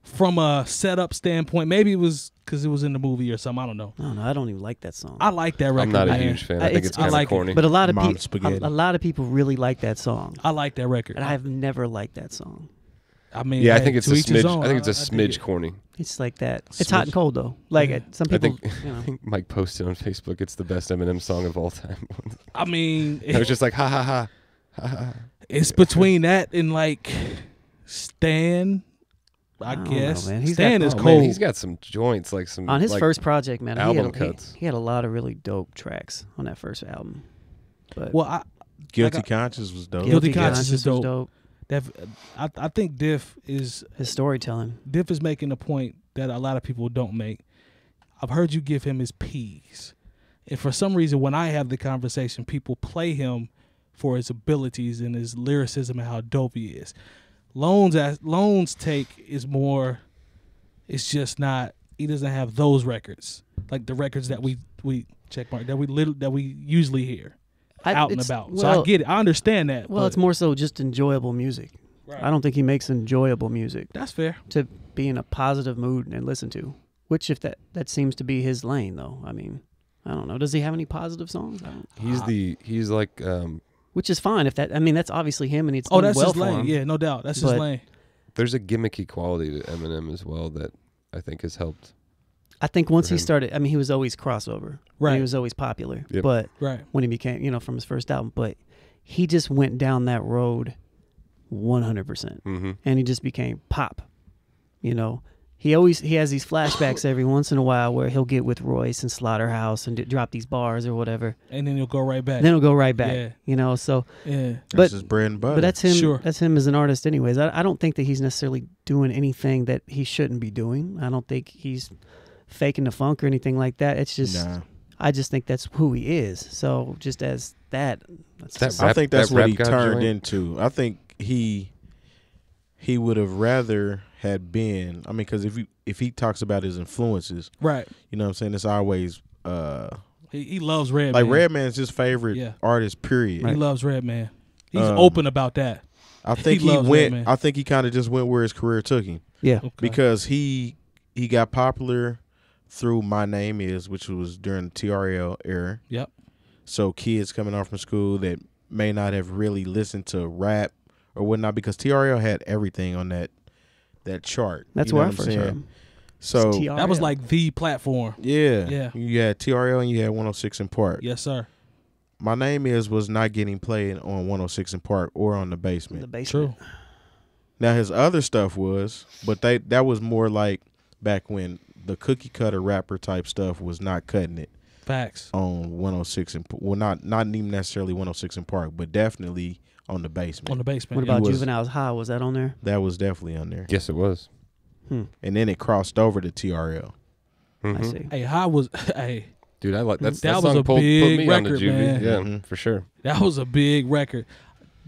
Speaker 1: from a setup standpoint. Maybe it was because it was in the movie or something. I don't know.
Speaker 2: I don't even like that song.
Speaker 1: I like that record.
Speaker 4: I'm not a
Speaker 1: man.
Speaker 4: huge fan. I think
Speaker 2: It's-
Speaker 4: it's
Speaker 2: I
Speaker 4: kind of
Speaker 1: like it,
Speaker 4: corny.
Speaker 2: But a lot of
Speaker 3: Mom
Speaker 2: people,
Speaker 3: Spaghetti.
Speaker 2: a lot of people really like that song,
Speaker 1: I like that record.
Speaker 2: and I've never liked that song.
Speaker 1: I mean,
Speaker 4: yeah, I
Speaker 1: hey,
Speaker 4: think it's
Speaker 1: to
Speaker 4: a
Speaker 1: each his
Speaker 4: smidge.
Speaker 1: own.
Speaker 4: I think it's a
Speaker 1: I dig
Speaker 4: smidge
Speaker 1: it.
Speaker 4: corny.
Speaker 2: It's like that. It's hot and cold though. Like
Speaker 1: Yeah.
Speaker 2: some
Speaker 4: I
Speaker 2: people,
Speaker 4: think,
Speaker 2: you know.
Speaker 4: I think Mike posted on Facebook it's the best Eminem song of all time.
Speaker 1: I mean,
Speaker 4: I was just like, ha ha ha. Ha, ha.
Speaker 1: it's between that and like Stan. I
Speaker 2: don't
Speaker 1: guess
Speaker 2: know, man. He's
Speaker 1: Stan
Speaker 2: got-
Speaker 1: is
Speaker 4: Oh,
Speaker 1: cold.
Speaker 4: man, he's got some joints like some
Speaker 2: On his
Speaker 4: like,
Speaker 2: first project, man,
Speaker 4: album
Speaker 2: he
Speaker 4: cuts.
Speaker 2: He had a lot of really dope tracks on that first album. But
Speaker 1: well,
Speaker 3: Guilty
Speaker 1: like
Speaker 3: Conscience was dope.
Speaker 1: Guilty Conscience is
Speaker 2: was
Speaker 1: dope. I think Diff is
Speaker 2: His storytelling.
Speaker 1: making a point that a lot of people don't make. I've heard you give him his P's, and for some reason, when I have the conversation, people play him for his abilities and his lyricism and how dope he is. Lone's take is more. It's just not. He doesn't have those records like the records that we checkmark that we usually hear out and about. So I get it. I understand that.
Speaker 2: Well,
Speaker 1: but
Speaker 2: it's more so just enjoyable music.
Speaker 1: Right.
Speaker 2: I don't think he makes enjoyable music
Speaker 1: That's fair.
Speaker 2: to be in a positive mood and listen to. Which, if that seems to be his lane, though. I mean, I don't know. Does he have any positive songs? I don't,
Speaker 4: He's like
Speaker 2: which is fine if that. I mean, that's obviously him, and it's
Speaker 1: Oh,
Speaker 2: done
Speaker 1: that's
Speaker 2: well
Speaker 1: his
Speaker 2: for
Speaker 1: lane.
Speaker 2: him.
Speaker 1: Yeah, no doubt. That's his
Speaker 2: But-
Speaker 1: lane.
Speaker 4: there's a gimmicky quality to Eminem as well that I think has helped.
Speaker 2: I think once
Speaker 4: For
Speaker 2: he
Speaker 4: him.
Speaker 2: started, I mean, he was always crossover.
Speaker 1: Right.
Speaker 2: He was always popular.
Speaker 4: Yep.
Speaker 2: But
Speaker 1: Right.
Speaker 2: when he became, from his first album, but he just went down that road 100%.
Speaker 4: Mm-hmm.
Speaker 2: And he just became pop. He has these flashbacks every once in a while where he'll get with Royce and Slaughterhouse and drop these bars or whatever.
Speaker 1: And then he'll go right back.
Speaker 2: Then he'll go right back.
Speaker 1: Yeah.
Speaker 2: So
Speaker 1: Yeah.
Speaker 3: That's
Speaker 2: but-
Speaker 3: his bread and butter.
Speaker 2: but that's him.
Speaker 1: Sure.
Speaker 2: That's him as an artist, anyways. I don't think that he's necessarily doing anything that he shouldn't be doing. I don't think he's faking the funk or anything like that. It's just,
Speaker 3: Nah.
Speaker 2: I just think that's who he is. So just as that, that's
Speaker 4: That
Speaker 2: just-
Speaker 3: I
Speaker 4: rap-
Speaker 3: think that's
Speaker 4: that
Speaker 3: what
Speaker 4: rap
Speaker 3: he
Speaker 4: god
Speaker 3: turned
Speaker 4: joint?
Speaker 3: into. I think he he would have rather had been. I mean, because if he talks about his influences,
Speaker 1: Right.
Speaker 3: you know what I'm saying? It's always
Speaker 1: He loves Redman.
Speaker 3: like Redman's his favorite artist. Period.
Speaker 1: He loves Redman. He's open about that.
Speaker 3: I think
Speaker 1: he loves
Speaker 3: went.
Speaker 1: Redman.
Speaker 3: I think he kind of just went where his career took him.
Speaker 2: Yeah.
Speaker 1: Okay.
Speaker 3: Because he got popular through My Name Is, which was during the TRL era.
Speaker 1: Yep.
Speaker 3: So kids coming off from school that may not have really listened to rap or whatnot, because TRL had everything on that chart.
Speaker 2: That's
Speaker 3: you know
Speaker 2: where I
Speaker 3: what I'm
Speaker 2: first heard
Speaker 3: saying?
Speaker 2: him.
Speaker 3: So
Speaker 2: It's
Speaker 1: That was like the platform.
Speaker 3: yeah, you had TRL and you had 106 in Park.
Speaker 1: Yes, sir.
Speaker 3: My Name Is was not getting played on 106 in Park or on The Basement.
Speaker 2: The basement.
Speaker 1: True.
Speaker 3: Now his other stuff was, but that was more like back when the cookie cutter rapper type stuff was not cutting it
Speaker 1: Facts.
Speaker 3: on 106 and not even necessarily 106 in Park, but definitely on The Basement.
Speaker 1: On The Basement.
Speaker 2: What
Speaker 1: yeah.
Speaker 2: about
Speaker 3: was-
Speaker 2: Juvenile's High? Was that on there?
Speaker 3: That was definitely on there.
Speaker 4: Yes, it was.
Speaker 3: And then it crossed over to TRL.
Speaker 2: I see.
Speaker 1: Hey, how was hey?
Speaker 4: Dude, I like that
Speaker 1: That was
Speaker 4: song
Speaker 1: a
Speaker 4: put
Speaker 1: big
Speaker 4: me on the
Speaker 1: record,
Speaker 4: juvie.
Speaker 1: man.
Speaker 4: Yeah,
Speaker 3: Mhm.
Speaker 4: for sure.
Speaker 1: That was a big record.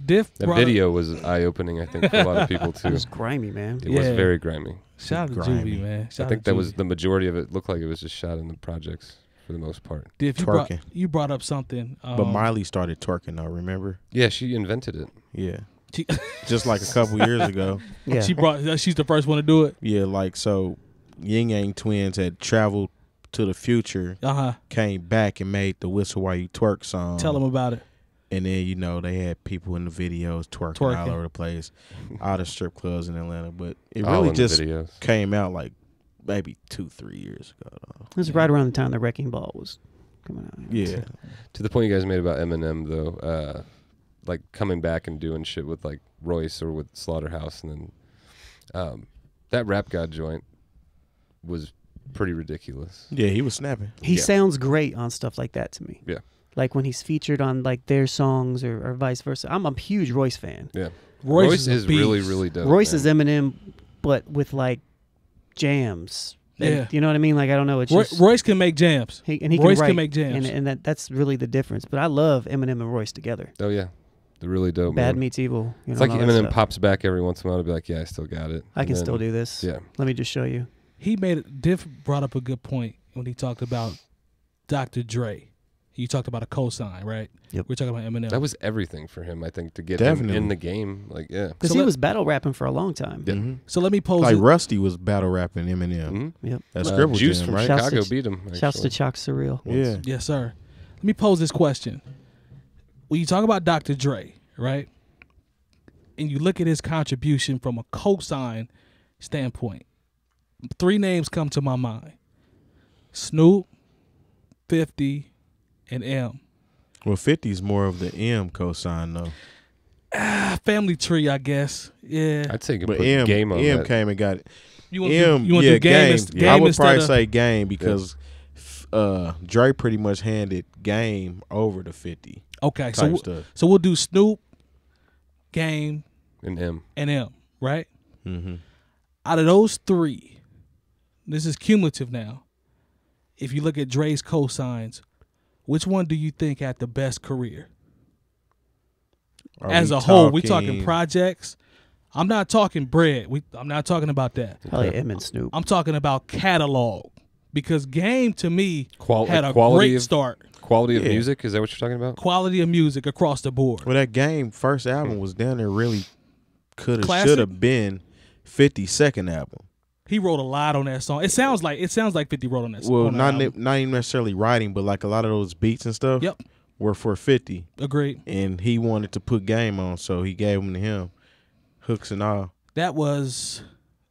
Speaker 1: Diff
Speaker 4: That
Speaker 1: brought
Speaker 4: video was eye-opening, I think, for a lot of people
Speaker 2: It
Speaker 4: too.
Speaker 2: was grimy, man.
Speaker 4: It was
Speaker 1: Yeah.
Speaker 4: very grimy.
Speaker 1: Shout out to
Speaker 3: Grimy.
Speaker 1: Juvie, man. Shout
Speaker 4: I think
Speaker 1: out to
Speaker 4: that was
Speaker 1: Juvie.
Speaker 4: the majority of it. Looked like it was just shot in the projects for the most part.
Speaker 1: Diff,
Speaker 3: twerking.
Speaker 1: you brought up something.
Speaker 3: But Miley started twerking though, remember?
Speaker 4: Yeah, she invented it.
Speaker 3: Yeah.
Speaker 1: she,
Speaker 3: Just like a couple years ago.
Speaker 2: Yeah.
Speaker 1: she's the first one to do it.
Speaker 3: Yeah, like so Yin Yang Twins had traveled to the future, came back and made the Whistle While You Twerk song.
Speaker 1: Tell them about it.
Speaker 3: And then, they had people in the videos twerking all over the place, out of strip clubs in Atlanta. But it
Speaker 4: All
Speaker 3: really
Speaker 4: in the
Speaker 3: just
Speaker 4: videos.
Speaker 3: came out like maybe 2-3 years ago.
Speaker 2: It was right around the time the Wrecking Ball was coming out.
Speaker 3: Yeah.
Speaker 4: To the point you guys made about Eminem, though, like coming back and doing shit with like Royce or with Slaughterhouse, and then that Rap God joint was pretty ridiculous.
Speaker 3: Yeah, he was snapping.
Speaker 2: He
Speaker 4: Yeah.
Speaker 2: sounds great on stuff like that to me.
Speaker 4: Yeah.
Speaker 2: Like when he's featured on like their songs or vice versa. I'm a huge Royce fan.
Speaker 4: Yeah,
Speaker 1: Royce
Speaker 4: is
Speaker 1: a beast.
Speaker 4: really, really dope.
Speaker 2: Royce
Speaker 4: man.
Speaker 2: is Eminem, but with like jams.
Speaker 1: Yeah.
Speaker 2: You know what I mean? Like, I don't know. It's just,
Speaker 1: Royce can make jams.
Speaker 2: he
Speaker 1: Royce
Speaker 2: can, write,
Speaker 1: can make jams.
Speaker 2: And that's really the difference. But I love Eminem and Royce together.
Speaker 4: Oh yeah, they're really dope.
Speaker 2: Bad
Speaker 4: man.
Speaker 2: meets evil. You
Speaker 4: It's
Speaker 2: know,
Speaker 4: like
Speaker 2: and all that
Speaker 4: Eminem
Speaker 2: stuff.
Speaker 4: pops back every once in a while to be like, yeah, I still got it.
Speaker 2: I
Speaker 4: And
Speaker 2: can
Speaker 4: then-
Speaker 2: still do this.
Speaker 4: Yeah.
Speaker 2: Let me just show you.
Speaker 1: He made it. Diff brought up a good point when he talked about Dr. Dre. You talked about a cosign, right?
Speaker 2: Yep.
Speaker 1: We're talking about Eminem.
Speaker 4: That was everything for him, I think, to get
Speaker 3: Definitely.
Speaker 4: him in the game. Like, yeah.
Speaker 2: Because
Speaker 1: So
Speaker 2: he
Speaker 1: let-
Speaker 2: was battle rapping for a long time.
Speaker 3: Mhm.
Speaker 1: so let me pose
Speaker 3: Like
Speaker 1: it.
Speaker 3: Rusty was battle rapping Eminem.
Speaker 4: Mm-hmm.
Speaker 2: Yep.
Speaker 3: That's Scribble
Speaker 4: Juice
Speaker 3: Jam,
Speaker 4: from
Speaker 3: right?
Speaker 2: Shouts
Speaker 4: Chicago
Speaker 2: to-
Speaker 4: beat him.
Speaker 2: Shouts to
Speaker 4: actually.
Speaker 2: Chalk Surreal.
Speaker 3: Yeah.
Speaker 1: Yes, sir. Let me pose this question. When you talk about Dr. Dre, right, and you look at his contribution from a cosign standpoint, 3 names come to my mind: Snoop, 50, and M.
Speaker 3: Well, 50's more of the M cosign though.
Speaker 1: Family tree, I guess. Yeah.
Speaker 4: I'd say you could
Speaker 3: But
Speaker 4: put
Speaker 3: M
Speaker 4: game on
Speaker 3: M
Speaker 4: that.
Speaker 3: came and got it.
Speaker 1: You want
Speaker 3: M,
Speaker 1: to
Speaker 3: yeah,
Speaker 1: do game?
Speaker 3: game. I would
Speaker 1: instead
Speaker 3: probably
Speaker 1: of,
Speaker 3: say Game because Dre pretty much handed Game over to 50
Speaker 1: okay.
Speaker 3: type
Speaker 1: So
Speaker 3: stuff.
Speaker 1: so we'll do Snoop, Game,
Speaker 4: And M.
Speaker 1: and M. Right.
Speaker 3: Mm-hmm.
Speaker 1: Out of those 3, this is cumulative now. If you look at Dre's cosigns, which one do you think had the best career? As a whole, we talking projects. I'm not talking bread. I'm not talking about that.
Speaker 2: Probably M and Snoop.
Speaker 1: I'm talking about catalog. Because Game, to me, had a
Speaker 4: quality
Speaker 1: great
Speaker 4: of-
Speaker 1: start.
Speaker 4: Quality of
Speaker 3: Yeah.
Speaker 4: music, is that what you're talking about?
Speaker 1: Quality of music across the board.
Speaker 3: Well, that Game first album was down there. Really could have,
Speaker 1: Classic.
Speaker 3: should have been 50's second album.
Speaker 1: He wrote a lot on that song. It sounds like 50 wrote on that song.
Speaker 3: Well,
Speaker 1: on that
Speaker 3: not
Speaker 1: album.
Speaker 3: not even necessarily writing, but like a lot of those beats and stuff.
Speaker 1: Yep.
Speaker 3: Were for 50,
Speaker 1: Agreed.
Speaker 3: and he wanted to put Game on, so he gave them to him, hooks and all.
Speaker 1: That was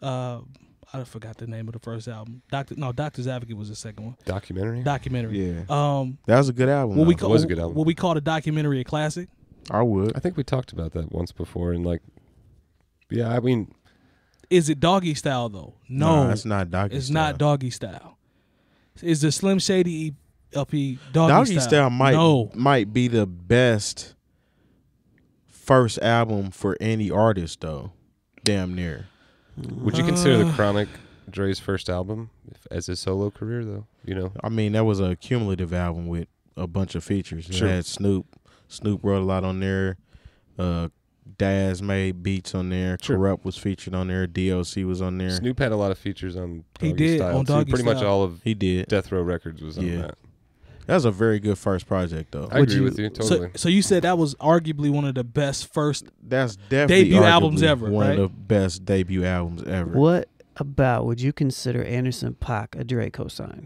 Speaker 1: I forgot the name of the first album. Doctor's Advocate was the second one.
Speaker 4: Documentary?
Speaker 1: Documentary.
Speaker 3: Yeah,
Speaker 1: That
Speaker 3: that was a good album.
Speaker 1: what we
Speaker 3: though.
Speaker 1: call,
Speaker 4: was a good album.
Speaker 1: What we call the documentary a classic.
Speaker 3: I would.
Speaker 4: I think we talked about that once before. And like, yeah, I mean,
Speaker 1: Is it Doggy Style though? No,
Speaker 3: Nah, it's not Doggy
Speaker 1: it's
Speaker 3: Style.
Speaker 1: not Doggy Style. Is the Slim Shady LP
Speaker 3: Doggy Style
Speaker 1: No.
Speaker 3: might be the best first album for any artist though. Damn near.
Speaker 4: would you consider the Chronic Dre's first album as his solo career, though? You know?
Speaker 3: I mean, that was a cumulative album with a bunch of features. It
Speaker 4: Sure.
Speaker 3: had Snoop. Snoop wrote a lot on there. Daz made beats on there.
Speaker 4: Sure.
Speaker 3: Corrupt was featured on there. DLC was on there.
Speaker 4: Snoop had a lot of features on
Speaker 1: He
Speaker 4: Doggy
Speaker 1: did,
Speaker 4: Style,
Speaker 1: on
Speaker 4: too.
Speaker 1: Doggy
Speaker 4: Pretty much
Speaker 1: Style.
Speaker 4: all of
Speaker 3: He did.
Speaker 4: Death Row Records was on
Speaker 3: Yeah.
Speaker 4: that.
Speaker 3: That was a very good first project, though.
Speaker 4: I agree with you totally.
Speaker 1: So you said that was arguably one of the best first.
Speaker 3: That's definitely
Speaker 1: Debut albums
Speaker 3: arguably
Speaker 1: ever,
Speaker 3: One
Speaker 1: right?
Speaker 3: of the best debut albums ever.
Speaker 2: What about, would you consider Anderson .Paak a Dre cosign?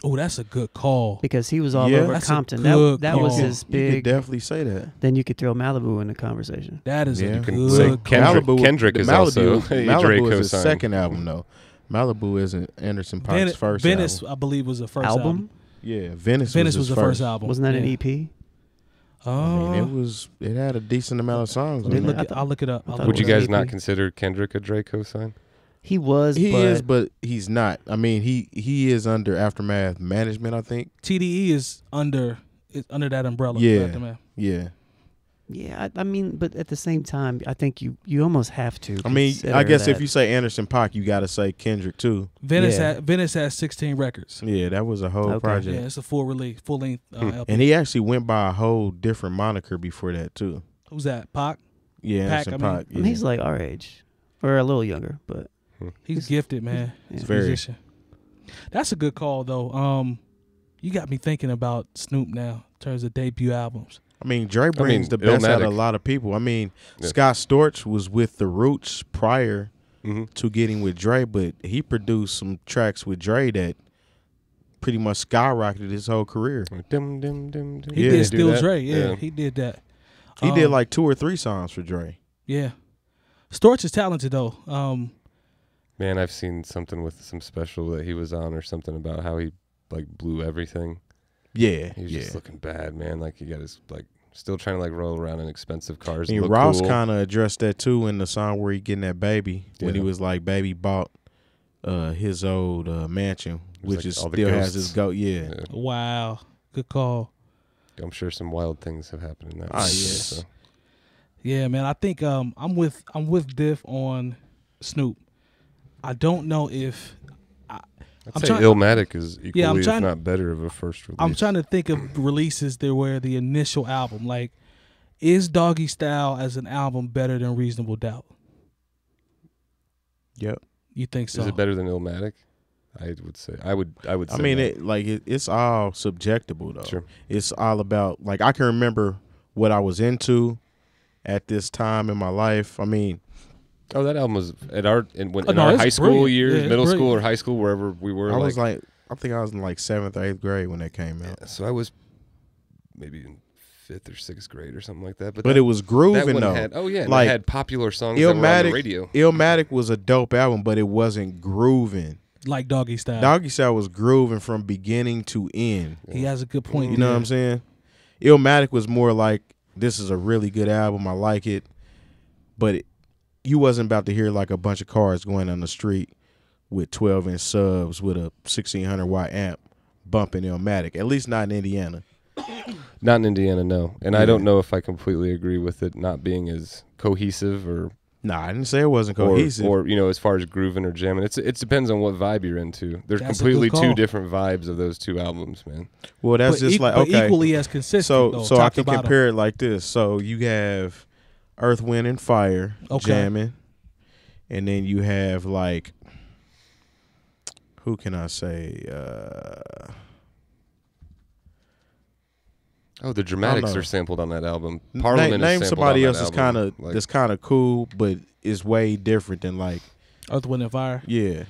Speaker 1: Oh, that's a good call.
Speaker 2: Because he was all
Speaker 3: Yeah.
Speaker 2: over
Speaker 1: That's a
Speaker 2: Compton.
Speaker 1: good
Speaker 2: That was
Speaker 1: call.
Speaker 2: his
Speaker 3: You could
Speaker 2: big.
Speaker 3: definitely say that.
Speaker 2: Then you could throw Malibu in the conversation.
Speaker 1: That is
Speaker 3: Yeah.
Speaker 1: a
Speaker 3: You
Speaker 4: can say
Speaker 1: good
Speaker 4: Kendrick-
Speaker 1: call.
Speaker 4: Kendrick
Speaker 3: the
Speaker 4: is also a Dre
Speaker 3: Malibu is his
Speaker 4: cosign.
Speaker 3: second album, though. Malibu isn't Anderson .Paak's first
Speaker 1: Venice,
Speaker 3: album.
Speaker 1: I believe, was the first album.
Speaker 3: Yeah, Venice
Speaker 1: Venice
Speaker 3: was
Speaker 1: was
Speaker 3: his
Speaker 1: the first album.
Speaker 2: Wasn't that an
Speaker 1: Yeah.
Speaker 2: EP?
Speaker 3: I mean, it had a decent amount of songs
Speaker 1: Let me
Speaker 3: on
Speaker 1: look
Speaker 3: there.
Speaker 1: it- I'll look it up.
Speaker 2: I
Speaker 1: I'll
Speaker 2: thought
Speaker 1: look
Speaker 4: Would you
Speaker 1: it up.
Speaker 4: guys
Speaker 2: EP.
Speaker 4: not consider Kendrick a Dre cosign?
Speaker 2: He was,
Speaker 3: He
Speaker 2: but
Speaker 3: is, but he's not. I mean, he is under Aftermath management, I think.
Speaker 1: TDE is under that umbrella.
Speaker 3: Yeah.
Speaker 1: Aftermath.
Speaker 3: Yeah.
Speaker 2: yeah, I mean, but at the same time, I think you almost have to.
Speaker 3: I mean,
Speaker 2: consider
Speaker 3: I guess if
Speaker 2: that.
Speaker 3: you say Anderson .Paak, you got to say Kendrick too.
Speaker 1: Venice
Speaker 2: Yeah.
Speaker 1: Venice has 16 records.
Speaker 3: Yeah, that was a whole
Speaker 2: Okay.
Speaker 3: project.
Speaker 1: Yeah, it's a full length LP.
Speaker 3: And he actually went by a whole different moniker before that too.
Speaker 1: Who's that? Pac.
Speaker 3: Yeah,
Speaker 1: Pac,
Speaker 3: Anderson
Speaker 1: I mean.
Speaker 3: .Paak.
Speaker 2: I mean, he's like our age, or a little younger, but
Speaker 1: He's gifted, man.
Speaker 2: It's
Speaker 3: very-
Speaker 1: Musician. That's a good call, though. You got me thinking about Snoop now in terms of debut albums.
Speaker 3: I mean, Dre brings the best out of a lot of people. I mean,
Speaker 4: Yeah.
Speaker 3: Scott Storch was with the Roots prior
Speaker 4: Mm-hmm.
Speaker 3: to getting with Dre, but he produced some tracks with Dre that pretty much skyrocketed his whole career.
Speaker 4: Dim, dim, dim, dim.
Speaker 1: He
Speaker 3: Yeah.
Speaker 1: did
Speaker 3: Do
Speaker 1: Still
Speaker 4: that?
Speaker 1: Dre. Yeah, he did that.
Speaker 3: He did like 2 or 3 songs for Dre.
Speaker 1: Yeah. Storch is talented, though.
Speaker 4: Man, I've seen something with some special that he was on or something about how he like blew everything.
Speaker 3: Yeah,
Speaker 4: He was
Speaker 3: yeah.
Speaker 4: just looking bad, man. Like he got his like still trying to like roll around in expensive cars.
Speaker 3: I
Speaker 4: And
Speaker 3: mean,
Speaker 4: look
Speaker 3: Ross
Speaker 4: cool.
Speaker 3: kind of addressed that too in the song where he getting that baby when he
Speaker 4: Yeah.
Speaker 3: was like, "Baby bought his old mansion,
Speaker 4: It was
Speaker 3: which
Speaker 4: like
Speaker 3: is
Speaker 4: all the
Speaker 3: still has his
Speaker 4: ghosts.
Speaker 3: goat." Yeah.
Speaker 4: Yeah.
Speaker 1: Wow. Good call.
Speaker 4: I'm sure some wild things have happened in that.
Speaker 3: Ah,
Speaker 4: movie,
Speaker 3: yes.
Speaker 4: so.
Speaker 1: Yeah, man. I think I'm with Diff on Snoop. I don't know if
Speaker 4: I'd
Speaker 1: I'm
Speaker 4: say
Speaker 1: trying-
Speaker 4: Illmatic is equally,
Speaker 1: Yeah, I'm
Speaker 4: if
Speaker 1: trying-
Speaker 4: not better, of a first release.
Speaker 1: I'm trying to think of releases there where the initial album, like, is Doggy Style as an album better than Reasonable Doubt?
Speaker 3: Yep.
Speaker 1: You think so?
Speaker 4: Is it better than Illmatic? I would say. I would say.
Speaker 3: I mean,
Speaker 4: that.
Speaker 3: it's all subjectable though.
Speaker 4: Sure.
Speaker 3: It's all about, like, I can remember what I was into at this time in my life. I mean,
Speaker 4: Oh, that album was in our
Speaker 1: it's
Speaker 4: high school
Speaker 1: brilliant.
Speaker 4: years,
Speaker 1: Yeah, it's
Speaker 4: middle school
Speaker 1: brilliant.
Speaker 4: or high school, wherever we were.
Speaker 3: I was like, I think I was in like 7th or 8th grade when that came out.
Speaker 4: so I was maybe in 5th or 6th grade or something like that.
Speaker 3: But
Speaker 4: that,
Speaker 3: it was
Speaker 4: that
Speaker 3: grooving
Speaker 4: one
Speaker 3: though.
Speaker 4: had, oh yeah, and
Speaker 3: like,
Speaker 4: it had popular songs that were on the
Speaker 3: Illmatic,
Speaker 4: radio.
Speaker 3: Illmatic was a dope album, but it wasn't grooving.
Speaker 1: Like Doggy Style.
Speaker 3: Doggy Style was grooving from beginning to end.
Speaker 1: He has a good point.
Speaker 3: You know
Speaker 1: there.
Speaker 3: what I'm saying? Illmatic was more like, this is a really good album. I like it. But you wasn't about to hear like a bunch of cars going on the street with 12-inch subs with a 1600-watt amp bumping Illmatic. At least not in Indiana.
Speaker 4: Not in Indiana, no. And
Speaker 3: Yeah.
Speaker 4: I don't know if I completely agree with it not being as cohesive or
Speaker 3: Nah, I didn't say it wasn't cohesive.
Speaker 4: or as far as grooving or jamming. It depends on what vibe you're into. There's
Speaker 1: That's a
Speaker 4: completely
Speaker 1: good call.
Speaker 4: two different vibes of those two albums, man.
Speaker 3: well, that's just like,
Speaker 1: but
Speaker 3: okay.
Speaker 1: equally as consistent.
Speaker 3: So
Speaker 1: though,
Speaker 3: so I
Speaker 1: top
Speaker 3: can
Speaker 1: to bottom.
Speaker 3: compare it like this. So you have Earth, Wind, and Fire
Speaker 1: Okay.
Speaker 3: jamming. And then you have like, who can I say?
Speaker 4: Oh, the Dramatics
Speaker 3: know.
Speaker 4: are sampled on that album. Parliament
Speaker 3: name
Speaker 4: is sampled
Speaker 3: somebody
Speaker 4: on
Speaker 3: else
Speaker 4: that
Speaker 3: is kind
Speaker 4: album.
Speaker 3: of that's kind of cool, but is way different than like,
Speaker 1: Earth, Wind, and Fire.
Speaker 3: yeah.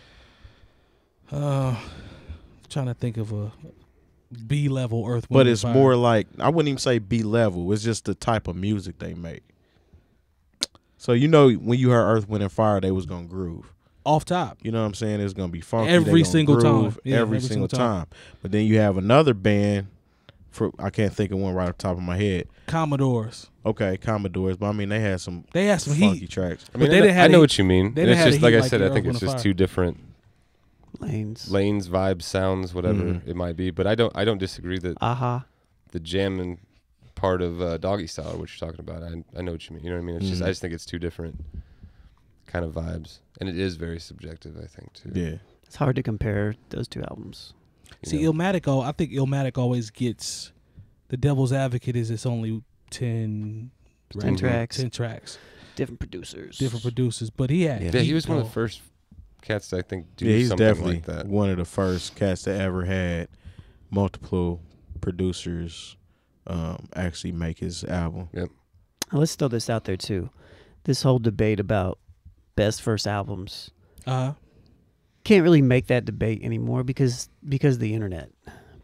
Speaker 1: Trying to think of a B-level Earth, Wind,
Speaker 3: But
Speaker 1: and
Speaker 3: it's
Speaker 1: Fire.
Speaker 3: more like, I wouldn't even say B level. It's just the type of music they make. So you know when you heard Earth, Wind, and Fire, they was gonna groove.
Speaker 1: off top.
Speaker 3: You know what I'm saying? It's gonna be funky.
Speaker 1: Every
Speaker 3: they gonna
Speaker 1: single
Speaker 3: groove
Speaker 1: time. Yeah,
Speaker 3: every single time. But then you have another band. I can't think of one right off the top of my head.
Speaker 1: Commodores.
Speaker 3: Okay, Commodores, but I mean they had some
Speaker 1: They had some
Speaker 3: funky
Speaker 1: heat.
Speaker 3: tracks.
Speaker 4: I mean,
Speaker 1: they didn't
Speaker 4: I
Speaker 1: have
Speaker 4: know
Speaker 1: a-
Speaker 4: what you mean.
Speaker 1: they
Speaker 4: And
Speaker 1: didn't
Speaker 4: it's
Speaker 1: have
Speaker 4: just
Speaker 1: the
Speaker 4: like
Speaker 1: heat
Speaker 4: I
Speaker 1: like
Speaker 4: said.
Speaker 1: the
Speaker 4: I think
Speaker 1: Earth,
Speaker 4: it's
Speaker 1: Wind,
Speaker 4: just
Speaker 1: and
Speaker 4: two different
Speaker 2: lanes.
Speaker 4: lanes, vibes, sounds, whatever
Speaker 3: Mhm.
Speaker 4: it might be. But I don't disagree that
Speaker 2: Aha.
Speaker 4: the jamming part of Doggy Style, what you're talking about. I know what you mean. You know what I mean? It's just
Speaker 3: Mhm.
Speaker 4: I just think it's two different kind of vibes, and it is very subjective. I think too.
Speaker 3: Yeah.
Speaker 2: It's hard to compare those two albums.
Speaker 4: You
Speaker 1: See,
Speaker 4: know?
Speaker 1: I think Illmatic always gets the devil's advocate is it's only 10
Speaker 2: 10
Speaker 1: Right.
Speaker 2: tracks,
Speaker 1: 10 tracks,
Speaker 2: different producers.
Speaker 1: But he had
Speaker 4: Yeah, he
Speaker 1: heat,
Speaker 4: was one of
Speaker 1: though.
Speaker 4: the first cats to, I think, do
Speaker 3: Yeah, he's
Speaker 4: something
Speaker 3: definitely
Speaker 4: like that.
Speaker 3: one of the first cats that ever had multiple producers actually make his album.
Speaker 4: Yep.
Speaker 2: Now, let's throw this out there too. This whole debate about best first albums can't really make that debate anymore because of the internet.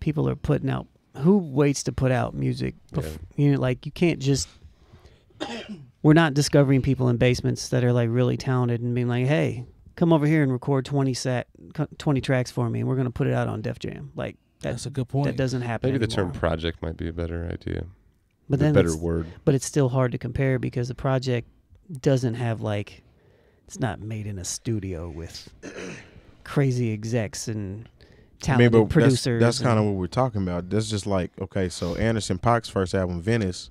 Speaker 2: People are putting out. Who waits to put out music? You know, like you can't just. We're not discovering people in basements that are like really talented and being like, "Hey, come over here and record 20 tracks for me, and we're gonna put it out on Def Jam." Like
Speaker 1: That's a good point.
Speaker 2: That doesn't happen.
Speaker 4: Maybe the term
Speaker 2: anymore.
Speaker 4: project might be a better idea.
Speaker 2: But then
Speaker 4: a better
Speaker 2: it's-
Speaker 4: word.
Speaker 2: But it's still hard to compare because the project doesn't have like, it's not made in a studio with crazy execs and talented producers.
Speaker 3: That's kind of what we're talking about. That's just like, okay, so Anderson .Paak's first album, Venice,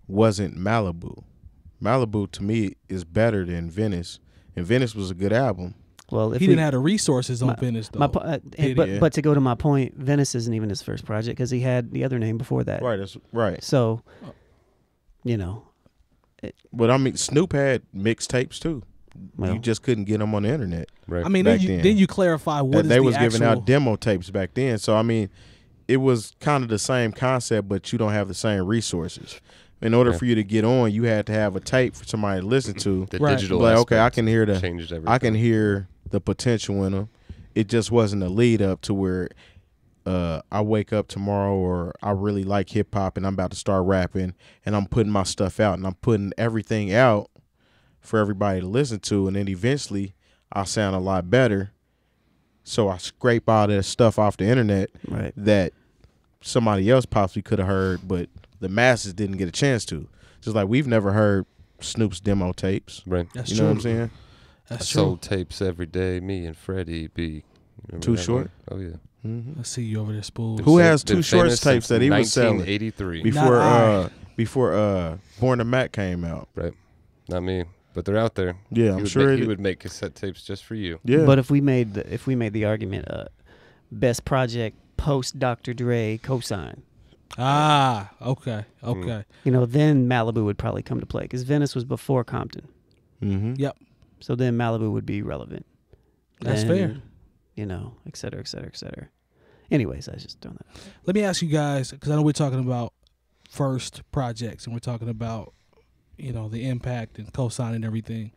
Speaker 3: wasn't Malibu. Malibu to me is better than Venice, and Venice was a good album.
Speaker 2: Well, if
Speaker 1: he didn't have the resources on Venice, though.
Speaker 2: But to go to my point, Venice isn't even his first project because he had the other name before that.
Speaker 3: Right, that's right.
Speaker 2: So, you know.
Speaker 3: But I mean, Snoop had mixtapes too.
Speaker 2: Well,
Speaker 3: You just couldn't get them on the internet.
Speaker 4: Right.
Speaker 1: I mean,
Speaker 3: back
Speaker 1: then you clarify what is
Speaker 3: they
Speaker 1: the
Speaker 3: was giving
Speaker 1: actual...
Speaker 3: out demo tapes back then. So I mean, it was kind of the same concept, but you don't have the same resources. In order for you to get on, you had to have a tape for somebody to listen to.
Speaker 4: The
Speaker 1: Right.
Speaker 4: digital
Speaker 3: Like, okay, I
Speaker 4: aspect
Speaker 3: can hear
Speaker 4: changed everything.
Speaker 3: I can hear the potential in them. It just wasn't a lead up to where I wake up tomorrow or I really like hip hop and I'm about to start rapping and I'm putting my stuff out and I'm putting everything out for everybody to listen to, and then eventually I'll sound a lot better. So I scrape all that stuff off the internet
Speaker 2: right.
Speaker 3: that somebody else possibly could have heard, but the masses didn't get a chance to. Just like we've never heard Snoop's demo tapes.
Speaker 4: Right.
Speaker 1: That's
Speaker 3: You
Speaker 1: true.
Speaker 3: know what I'm saying?
Speaker 1: That's
Speaker 4: I
Speaker 1: true.
Speaker 4: sold tapes every day. Me and Freddie B. Remember
Speaker 3: Too
Speaker 4: that
Speaker 3: Short?
Speaker 4: one? Oh yeah.
Speaker 3: Mm-hmm.
Speaker 1: I see you over there, Spoolz.
Speaker 3: Who has
Speaker 4: Been
Speaker 3: Too Short
Speaker 4: famous
Speaker 3: tapes
Speaker 4: since
Speaker 3: that he was selling
Speaker 4: 1983.
Speaker 3: before Born to Mac came out?
Speaker 4: Right. Not me, but they're out there.
Speaker 3: Yeah, I'm sure
Speaker 4: he would make cassette tapes just for you.
Speaker 3: Yeah,
Speaker 2: But if we made the argument, best project post Dr. Dre cosign,
Speaker 1: Okay.
Speaker 2: you know, then Malibu would probably come to play because Venice was before Compton.
Speaker 3: mm-hmm.
Speaker 1: Yep.
Speaker 2: So then Malibu would be relevant.
Speaker 1: That's
Speaker 2: Then,
Speaker 1: fair.
Speaker 2: You know, et cetera, et cetera, et cetera. Anyways, I was just throwing that out.
Speaker 1: Let me ask you guys, because I know we're talking about first projects and we're talking about, you know, the impact and cosign and everything.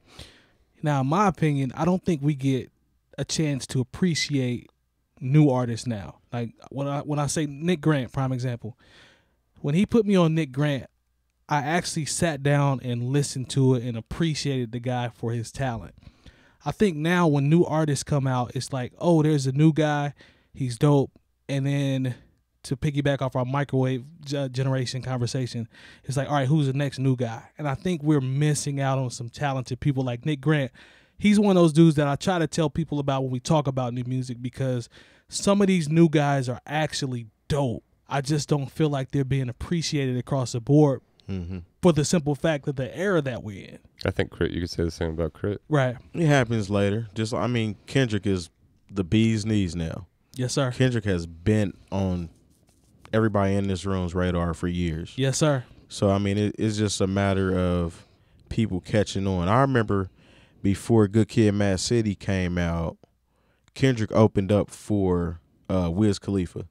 Speaker 1: Now, in my opinion, I don't think we get a chance to appreciate new artists now. Like when I say Nick Grant, prime example, when he put me on Nick Grant, I actually sat down and listened to it and appreciated the guy for his talent. I think now when new artists come out, it's like, oh, there's a new guy, he's dope. And then to piggyback off our microwave generation conversation, it's like, all right, who's the next new guy? And I think we're missing out on some talented people like Nick Grant. He's one of those dudes that I try to tell people about when we talk about new music because some of these new guys are actually dope. I just don't feel like they're being appreciated across the board for the simple fact that the era that we're in.
Speaker 4: I think Crit. You could say the same about Crit.
Speaker 1: Right.
Speaker 3: It happens later. Just I mean, Kendrick is the bee's knees now.
Speaker 1: Yes, sir.
Speaker 3: Kendrick has been on everybody in this room's radar for years.
Speaker 1: Yes, sir.
Speaker 3: So I mean, it's just a matter of people catching on. I remember before Good Kid, Mad City came out, Kendrick opened up for Wiz Khalifa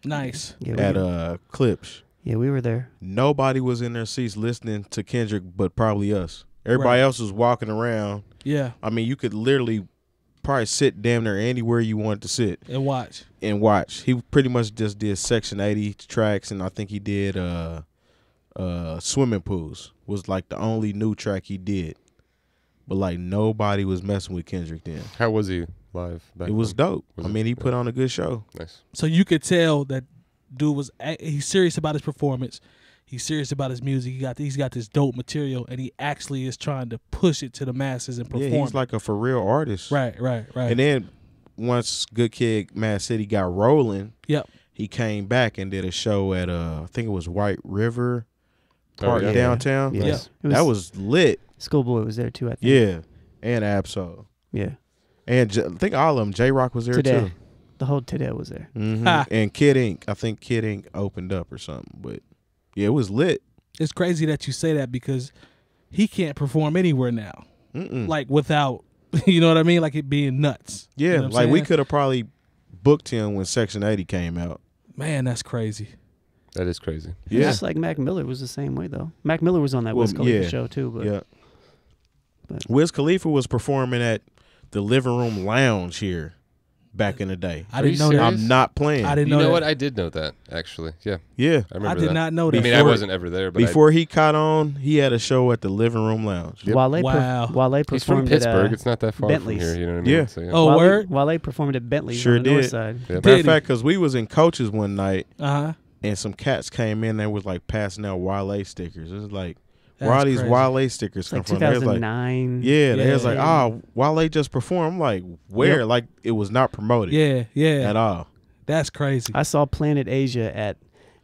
Speaker 1: Nice.
Speaker 2: Yeah,
Speaker 3: at Clips.
Speaker 2: Yeah, we were there.
Speaker 3: Nobody was in their seats listening to Kendrick but probably us. Everybody
Speaker 1: Right.
Speaker 3: else was walking around.
Speaker 1: Yeah.
Speaker 3: I mean, you could literally probably sit damn near anywhere you wanted to sit
Speaker 1: And watch.
Speaker 3: and watch. He pretty much just did Section 80 tracks, and I think he did Swimming Pools was like the only new track he did. But like nobody was messing with Kendrick then.
Speaker 4: How was he live back
Speaker 3: It was
Speaker 4: then?
Speaker 3: dope.
Speaker 4: Was
Speaker 3: I
Speaker 4: it?
Speaker 3: mean, he
Speaker 4: Yeah.
Speaker 3: put on a good show.
Speaker 4: Nice.
Speaker 1: So you could tell that dude he's serious about his performance. He's serious about his music. He's got this dope material, and he actually is trying to push it to the masses and perform.
Speaker 3: Yeah, he's like a for real artist.
Speaker 1: right.
Speaker 3: And then once Good Kid, Mad City got rolling,
Speaker 1: Yep.
Speaker 3: he came back and did a show at I think it was White River Park
Speaker 4: yeah.
Speaker 3: downtown.
Speaker 2: Yeah.
Speaker 1: Yeah.
Speaker 2: It
Speaker 3: That was lit.
Speaker 2: Schoolboy was there too, I think.
Speaker 3: Yeah, and Absol.
Speaker 2: Yeah.
Speaker 3: And I think all of them. J-Rock was there
Speaker 2: Today.
Speaker 3: too.
Speaker 2: The whole Today was there.
Speaker 3: Mm-hmm.
Speaker 1: Ha.
Speaker 3: And Kid Ink. I think Kid Ink opened up or something. But yeah, it was lit.
Speaker 1: It's crazy that you say that because he can't perform anywhere now. Like without, you know what I mean? Like it being nuts.
Speaker 3: Yeah,
Speaker 1: You know what I'm
Speaker 3: like we
Speaker 1: saying?
Speaker 3: could have probably booked him when Section 80 came out.
Speaker 1: Man, that's crazy.
Speaker 4: That is crazy.
Speaker 3: Yeah.
Speaker 2: Just like Mac Miller was the same way, though. Mac Miller was on that
Speaker 3: Well,
Speaker 2: Wiz Khalifa
Speaker 3: yeah.
Speaker 2: show, too. But
Speaker 3: Yeah.
Speaker 2: but-
Speaker 3: Wiz Khalifa was performing at the Living Room Lounge here back in the day.
Speaker 1: I didn't know
Speaker 4: you
Speaker 1: that.
Speaker 4: serious?
Speaker 3: I'm not playing.
Speaker 1: I didn't
Speaker 4: You
Speaker 1: know
Speaker 4: know
Speaker 1: that.
Speaker 4: what? I did know that, actually. Yeah,
Speaker 3: Yeah.
Speaker 4: I remember
Speaker 1: I did
Speaker 4: that.
Speaker 1: not know
Speaker 4: I
Speaker 1: that.
Speaker 4: mean, I wasn't ever there, but
Speaker 3: Before he caught on, he had a show at the Living Room Lounge.
Speaker 4: Yep.
Speaker 2: Wale
Speaker 1: Wow.
Speaker 2: Wale
Speaker 4: he's from
Speaker 2: performed
Speaker 4: Pittsburgh.
Speaker 2: at
Speaker 4: It's not that far
Speaker 2: Bentley's.
Speaker 4: from here. You know what I mean?
Speaker 3: Yeah.
Speaker 4: So, yeah.
Speaker 1: Oh, word?
Speaker 2: Wale performed at Bentley's
Speaker 3: Sure
Speaker 2: on the north
Speaker 3: did.
Speaker 2: side.
Speaker 4: Yep.
Speaker 3: Matter of
Speaker 1: Did
Speaker 3: fact, because we was in Coaches one night,
Speaker 1: Uh-huh.
Speaker 3: and some cats came in and was like passing out Wale stickers. It was like,
Speaker 1: That's
Speaker 3: where all these
Speaker 1: crazy.
Speaker 3: Wale stickers
Speaker 2: It's
Speaker 3: come
Speaker 2: like
Speaker 3: from? They was like,
Speaker 2: 2009.
Speaker 3: yeah, they was like,
Speaker 2: Yeah.
Speaker 3: oh, Wale just performed. I'm like, where?
Speaker 2: Yep.
Speaker 3: Like it was not promoted
Speaker 1: Yeah, yeah.
Speaker 3: at all.
Speaker 1: That's crazy.
Speaker 2: I saw Planet Asia at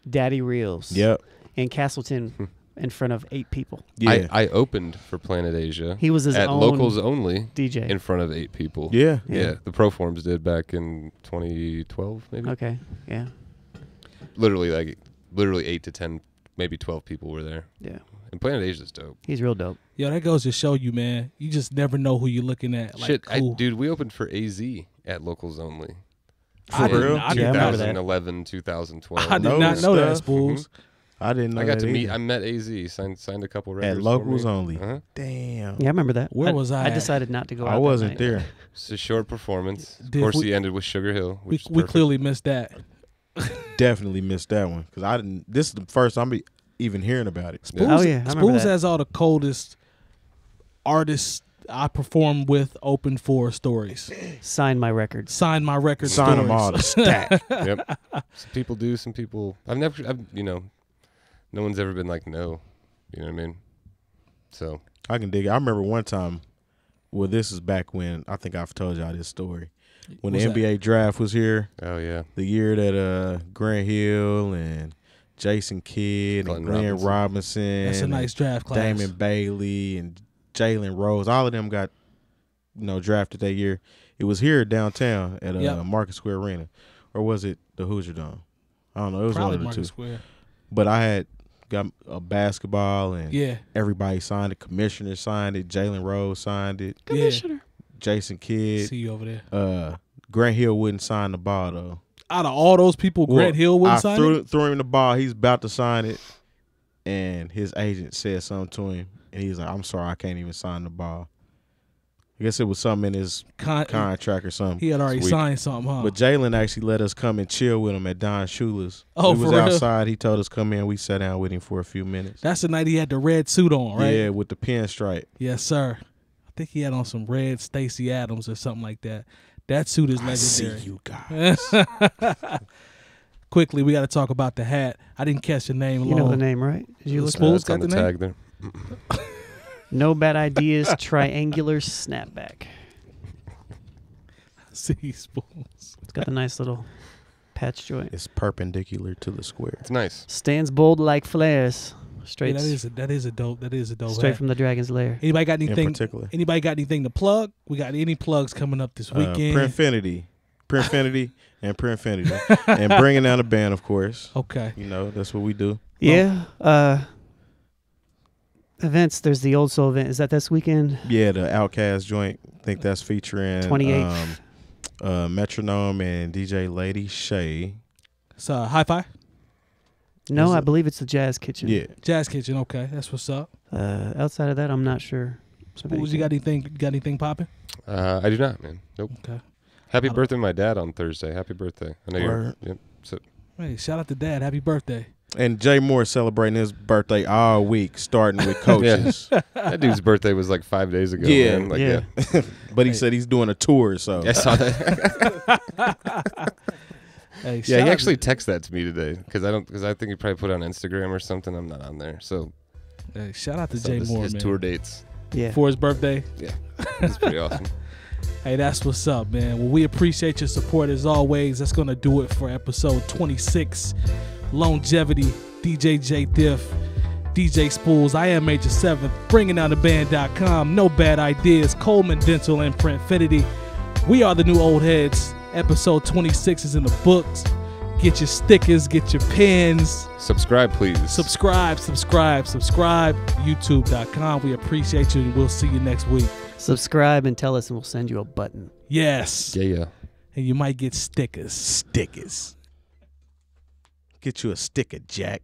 Speaker 2: Daddy Reels
Speaker 3: Yep.
Speaker 2: in Castleton in front of 8 people.
Speaker 3: Yeah.
Speaker 4: I opened for Planet Asia
Speaker 2: He was his
Speaker 4: at
Speaker 2: own
Speaker 4: locals only
Speaker 2: DJ.
Speaker 4: in front of 8 people.
Speaker 3: yeah.
Speaker 4: Yeah, the Proforms did back in 2012, maybe.
Speaker 2: Okay, yeah,
Speaker 4: Literally 8 to 10, maybe 12 people were there.
Speaker 2: yeah.
Speaker 4: And Planet Asia's dope.
Speaker 2: He's real dope.
Speaker 1: Yo, that goes to show you, man. You just never know who you're looking at. Like,
Speaker 4: Shit,
Speaker 1: cool.
Speaker 4: dude, we opened for AZ at locals only.
Speaker 3: For
Speaker 1: I did
Speaker 3: real?
Speaker 1: not- I
Speaker 2: Yeah, I remember that.
Speaker 4: 2011, 2012.
Speaker 1: I did
Speaker 3: know
Speaker 1: not
Speaker 3: that
Speaker 1: know that,
Speaker 3: stuff.
Speaker 1: Spools.
Speaker 3: I didn't know
Speaker 4: I got
Speaker 3: that
Speaker 4: to meet.
Speaker 3: either.
Speaker 4: I met AZ. Signed a couple records
Speaker 3: At locals
Speaker 4: for me.
Speaker 3: only.
Speaker 4: Uh-huh.
Speaker 3: Damn.
Speaker 2: Yeah, I remember that.
Speaker 1: Where was I
Speaker 2: I
Speaker 1: at?
Speaker 2: decided not to go out
Speaker 3: I
Speaker 2: that
Speaker 3: wasn't
Speaker 2: night.
Speaker 3: there.
Speaker 4: It's a short performance. Of
Speaker 1: Did
Speaker 4: course,
Speaker 1: we-
Speaker 4: he ended with Sugar Hill.
Speaker 1: We
Speaker 4: Which is
Speaker 1: we
Speaker 4: perfect.
Speaker 1: clearly missed that.
Speaker 3: Definitely missed that one because I didn't. This is the first I'm even hearing about it.
Speaker 1: Spools,
Speaker 2: Oh, yeah, I remember
Speaker 1: Spools
Speaker 2: that.
Speaker 1: has all the coldest artists I performed with open for stories.
Speaker 2: Signed my records.
Speaker 1: Signed my record
Speaker 3: Sign
Speaker 1: stories.
Speaker 3: them all to stack.
Speaker 4: Yep. Some people do. Some people. No one's ever been like no. You know what I mean? So
Speaker 3: I can dig it. I remember one time. Well, this is back when I think I've told y'all this story. When
Speaker 1: What's
Speaker 3: the NBA draft was here,
Speaker 4: oh yeah.
Speaker 3: the year that Grant Hill and Jason Kidd and
Speaker 4: Glenn
Speaker 3: Glenn Robinson,
Speaker 1: That's a
Speaker 3: and
Speaker 1: nice draft class.
Speaker 3: Damon Bailey and Jalen Rose, all of them got drafted that year. It was here downtown at
Speaker 1: Yep.
Speaker 3: Market Square Arena, or was it the Hoosier Dome? I don't know. It was
Speaker 1: Probably
Speaker 3: one of the
Speaker 1: Market
Speaker 3: two.
Speaker 1: Square.
Speaker 3: But I had got a basketball and
Speaker 1: Yeah.
Speaker 3: everybody signed it. Commissioner signed it. Jalen Rose signed it.
Speaker 2: Commissioner.
Speaker 3: Jason Kidd.
Speaker 1: See you over there.
Speaker 3: Grant Hill wouldn't sign the ball though.
Speaker 1: Out of all those people, Grant Hill wouldn't
Speaker 3: I
Speaker 1: sign
Speaker 3: threw,
Speaker 1: it?
Speaker 3: threw him the ball. He's about to sign it, and his agent said something to him, and he's like, "I'm sorry, I can't even sign the ball." I guess it was something in his contract or something.
Speaker 1: He had already
Speaker 4: Sweet.
Speaker 1: signed something, huh?
Speaker 3: But Jalen actually let us come and chill with him at Don Shula's.
Speaker 1: Oh,
Speaker 3: we was
Speaker 1: for real?
Speaker 3: outside. He told us come in. We sat down with him for a few minutes.
Speaker 1: That's the night he had the red suit on, right?
Speaker 3: Yeah, with the pinstripe.
Speaker 1: Yes, sir. I think he had on some red Stacey Adams or something like that. That suit is
Speaker 3: I see
Speaker 1: legendary.
Speaker 3: you guys.
Speaker 1: Quickly, we got to talk about the hat. I didn't catch the name.
Speaker 2: You know the name, right? Did you look
Speaker 1: Spools
Speaker 4: It's on
Speaker 1: got
Speaker 4: the
Speaker 1: the name?
Speaker 4: tag there.
Speaker 2: No Bad Ideas Triangular Snapback.
Speaker 1: See, Spools.
Speaker 2: It's got a nice little patch joint.
Speaker 3: It's perpendicular to the square.
Speaker 4: It's nice.
Speaker 2: Stands bold like flares. Straight,
Speaker 1: Yeah, that is a dope
Speaker 2: straight
Speaker 1: hat.
Speaker 2: from the Dragon's Lair.
Speaker 1: Anybody got
Speaker 3: In
Speaker 1: anything?
Speaker 3: particular.
Speaker 1: Anybody got anything to plug? We got any plugs coming up this weekend?
Speaker 3: Printfinity, and Printfinity, and bringing down the band, of course.
Speaker 1: Okay.
Speaker 3: You know that's what we do.
Speaker 2: Yeah. Events. There's the Old Soul event. Is that this weekend?
Speaker 3: Yeah, the Outcast joint. I think that's featuring
Speaker 2: 28th.
Speaker 3: Metronome and DJ Lady Shay.
Speaker 1: It's Hi-Fi
Speaker 2: No,
Speaker 3: Is
Speaker 2: I
Speaker 3: it?
Speaker 2: believe it's the Jazz Kitchen.
Speaker 3: Yeah,
Speaker 1: Jazz Kitchen. Okay, that's what's up.
Speaker 2: Outside of that, I'm not sure.
Speaker 1: Spools, you got anything popping?
Speaker 4: I do not, man. Nope.
Speaker 1: Okay.
Speaker 4: Happy birthday to my dad on Thursday. Happy birthday. I know you're.
Speaker 3: Word.
Speaker 4: Yep. So
Speaker 1: Hey, shout out to Dad. Happy birthday.
Speaker 3: and Jay Moore celebrating his birthday all week, starting with Coaches.
Speaker 4: that dude's birthday was like 5 days ago.
Speaker 3: Yeah.
Speaker 4: man. Like,
Speaker 2: Yeah.
Speaker 3: But he said he's doing a tour, so
Speaker 4: I saw that.
Speaker 1: Hey,
Speaker 4: Yeah,
Speaker 1: shout
Speaker 4: he
Speaker 1: out
Speaker 4: actually
Speaker 1: to-
Speaker 4: texted that to me today because I think he probably put it on Instagram or something. I'm not on there, so
Speaker 1: Hey, shout out to
Speaker 4: saw
Speaker 1: Jay
Speaker 4: his,
Speaker 1: Moore,
Speaker 4: his
Speaker 1: man.
Speaker 4: tour dates.
Speaker 2: Yeah.
Speaker 1: For his birthday.
Speaker 4: Yeah, it's pretty awesome.
Speaker 1: Hey, that's what's up, man. Well, we appreciate your support as always. That's going to do it for episode 26. Longevity, DJ Jay Diff, DJ Spoolz. I am Major 7th, bringing down the band.com. No Bad Ideas, Coleman Dental and Printfinity. We are the new old heads. Episode 26 is in the books. Get your stickers, get your pins.
Speaker 4: Subscribe, please.
Speaker 1: Subscribe. YouTube.com. We appreciate you, and we'll see you next week.
Speaker 2: Subscribe and tell us, and we'll send you a button.
Speaker 1: Yes.
Speaker 4: Yeah.
Speaker 1: And you might get stickers.
Speaker 3: Stickers. Get you a sticker, Jack.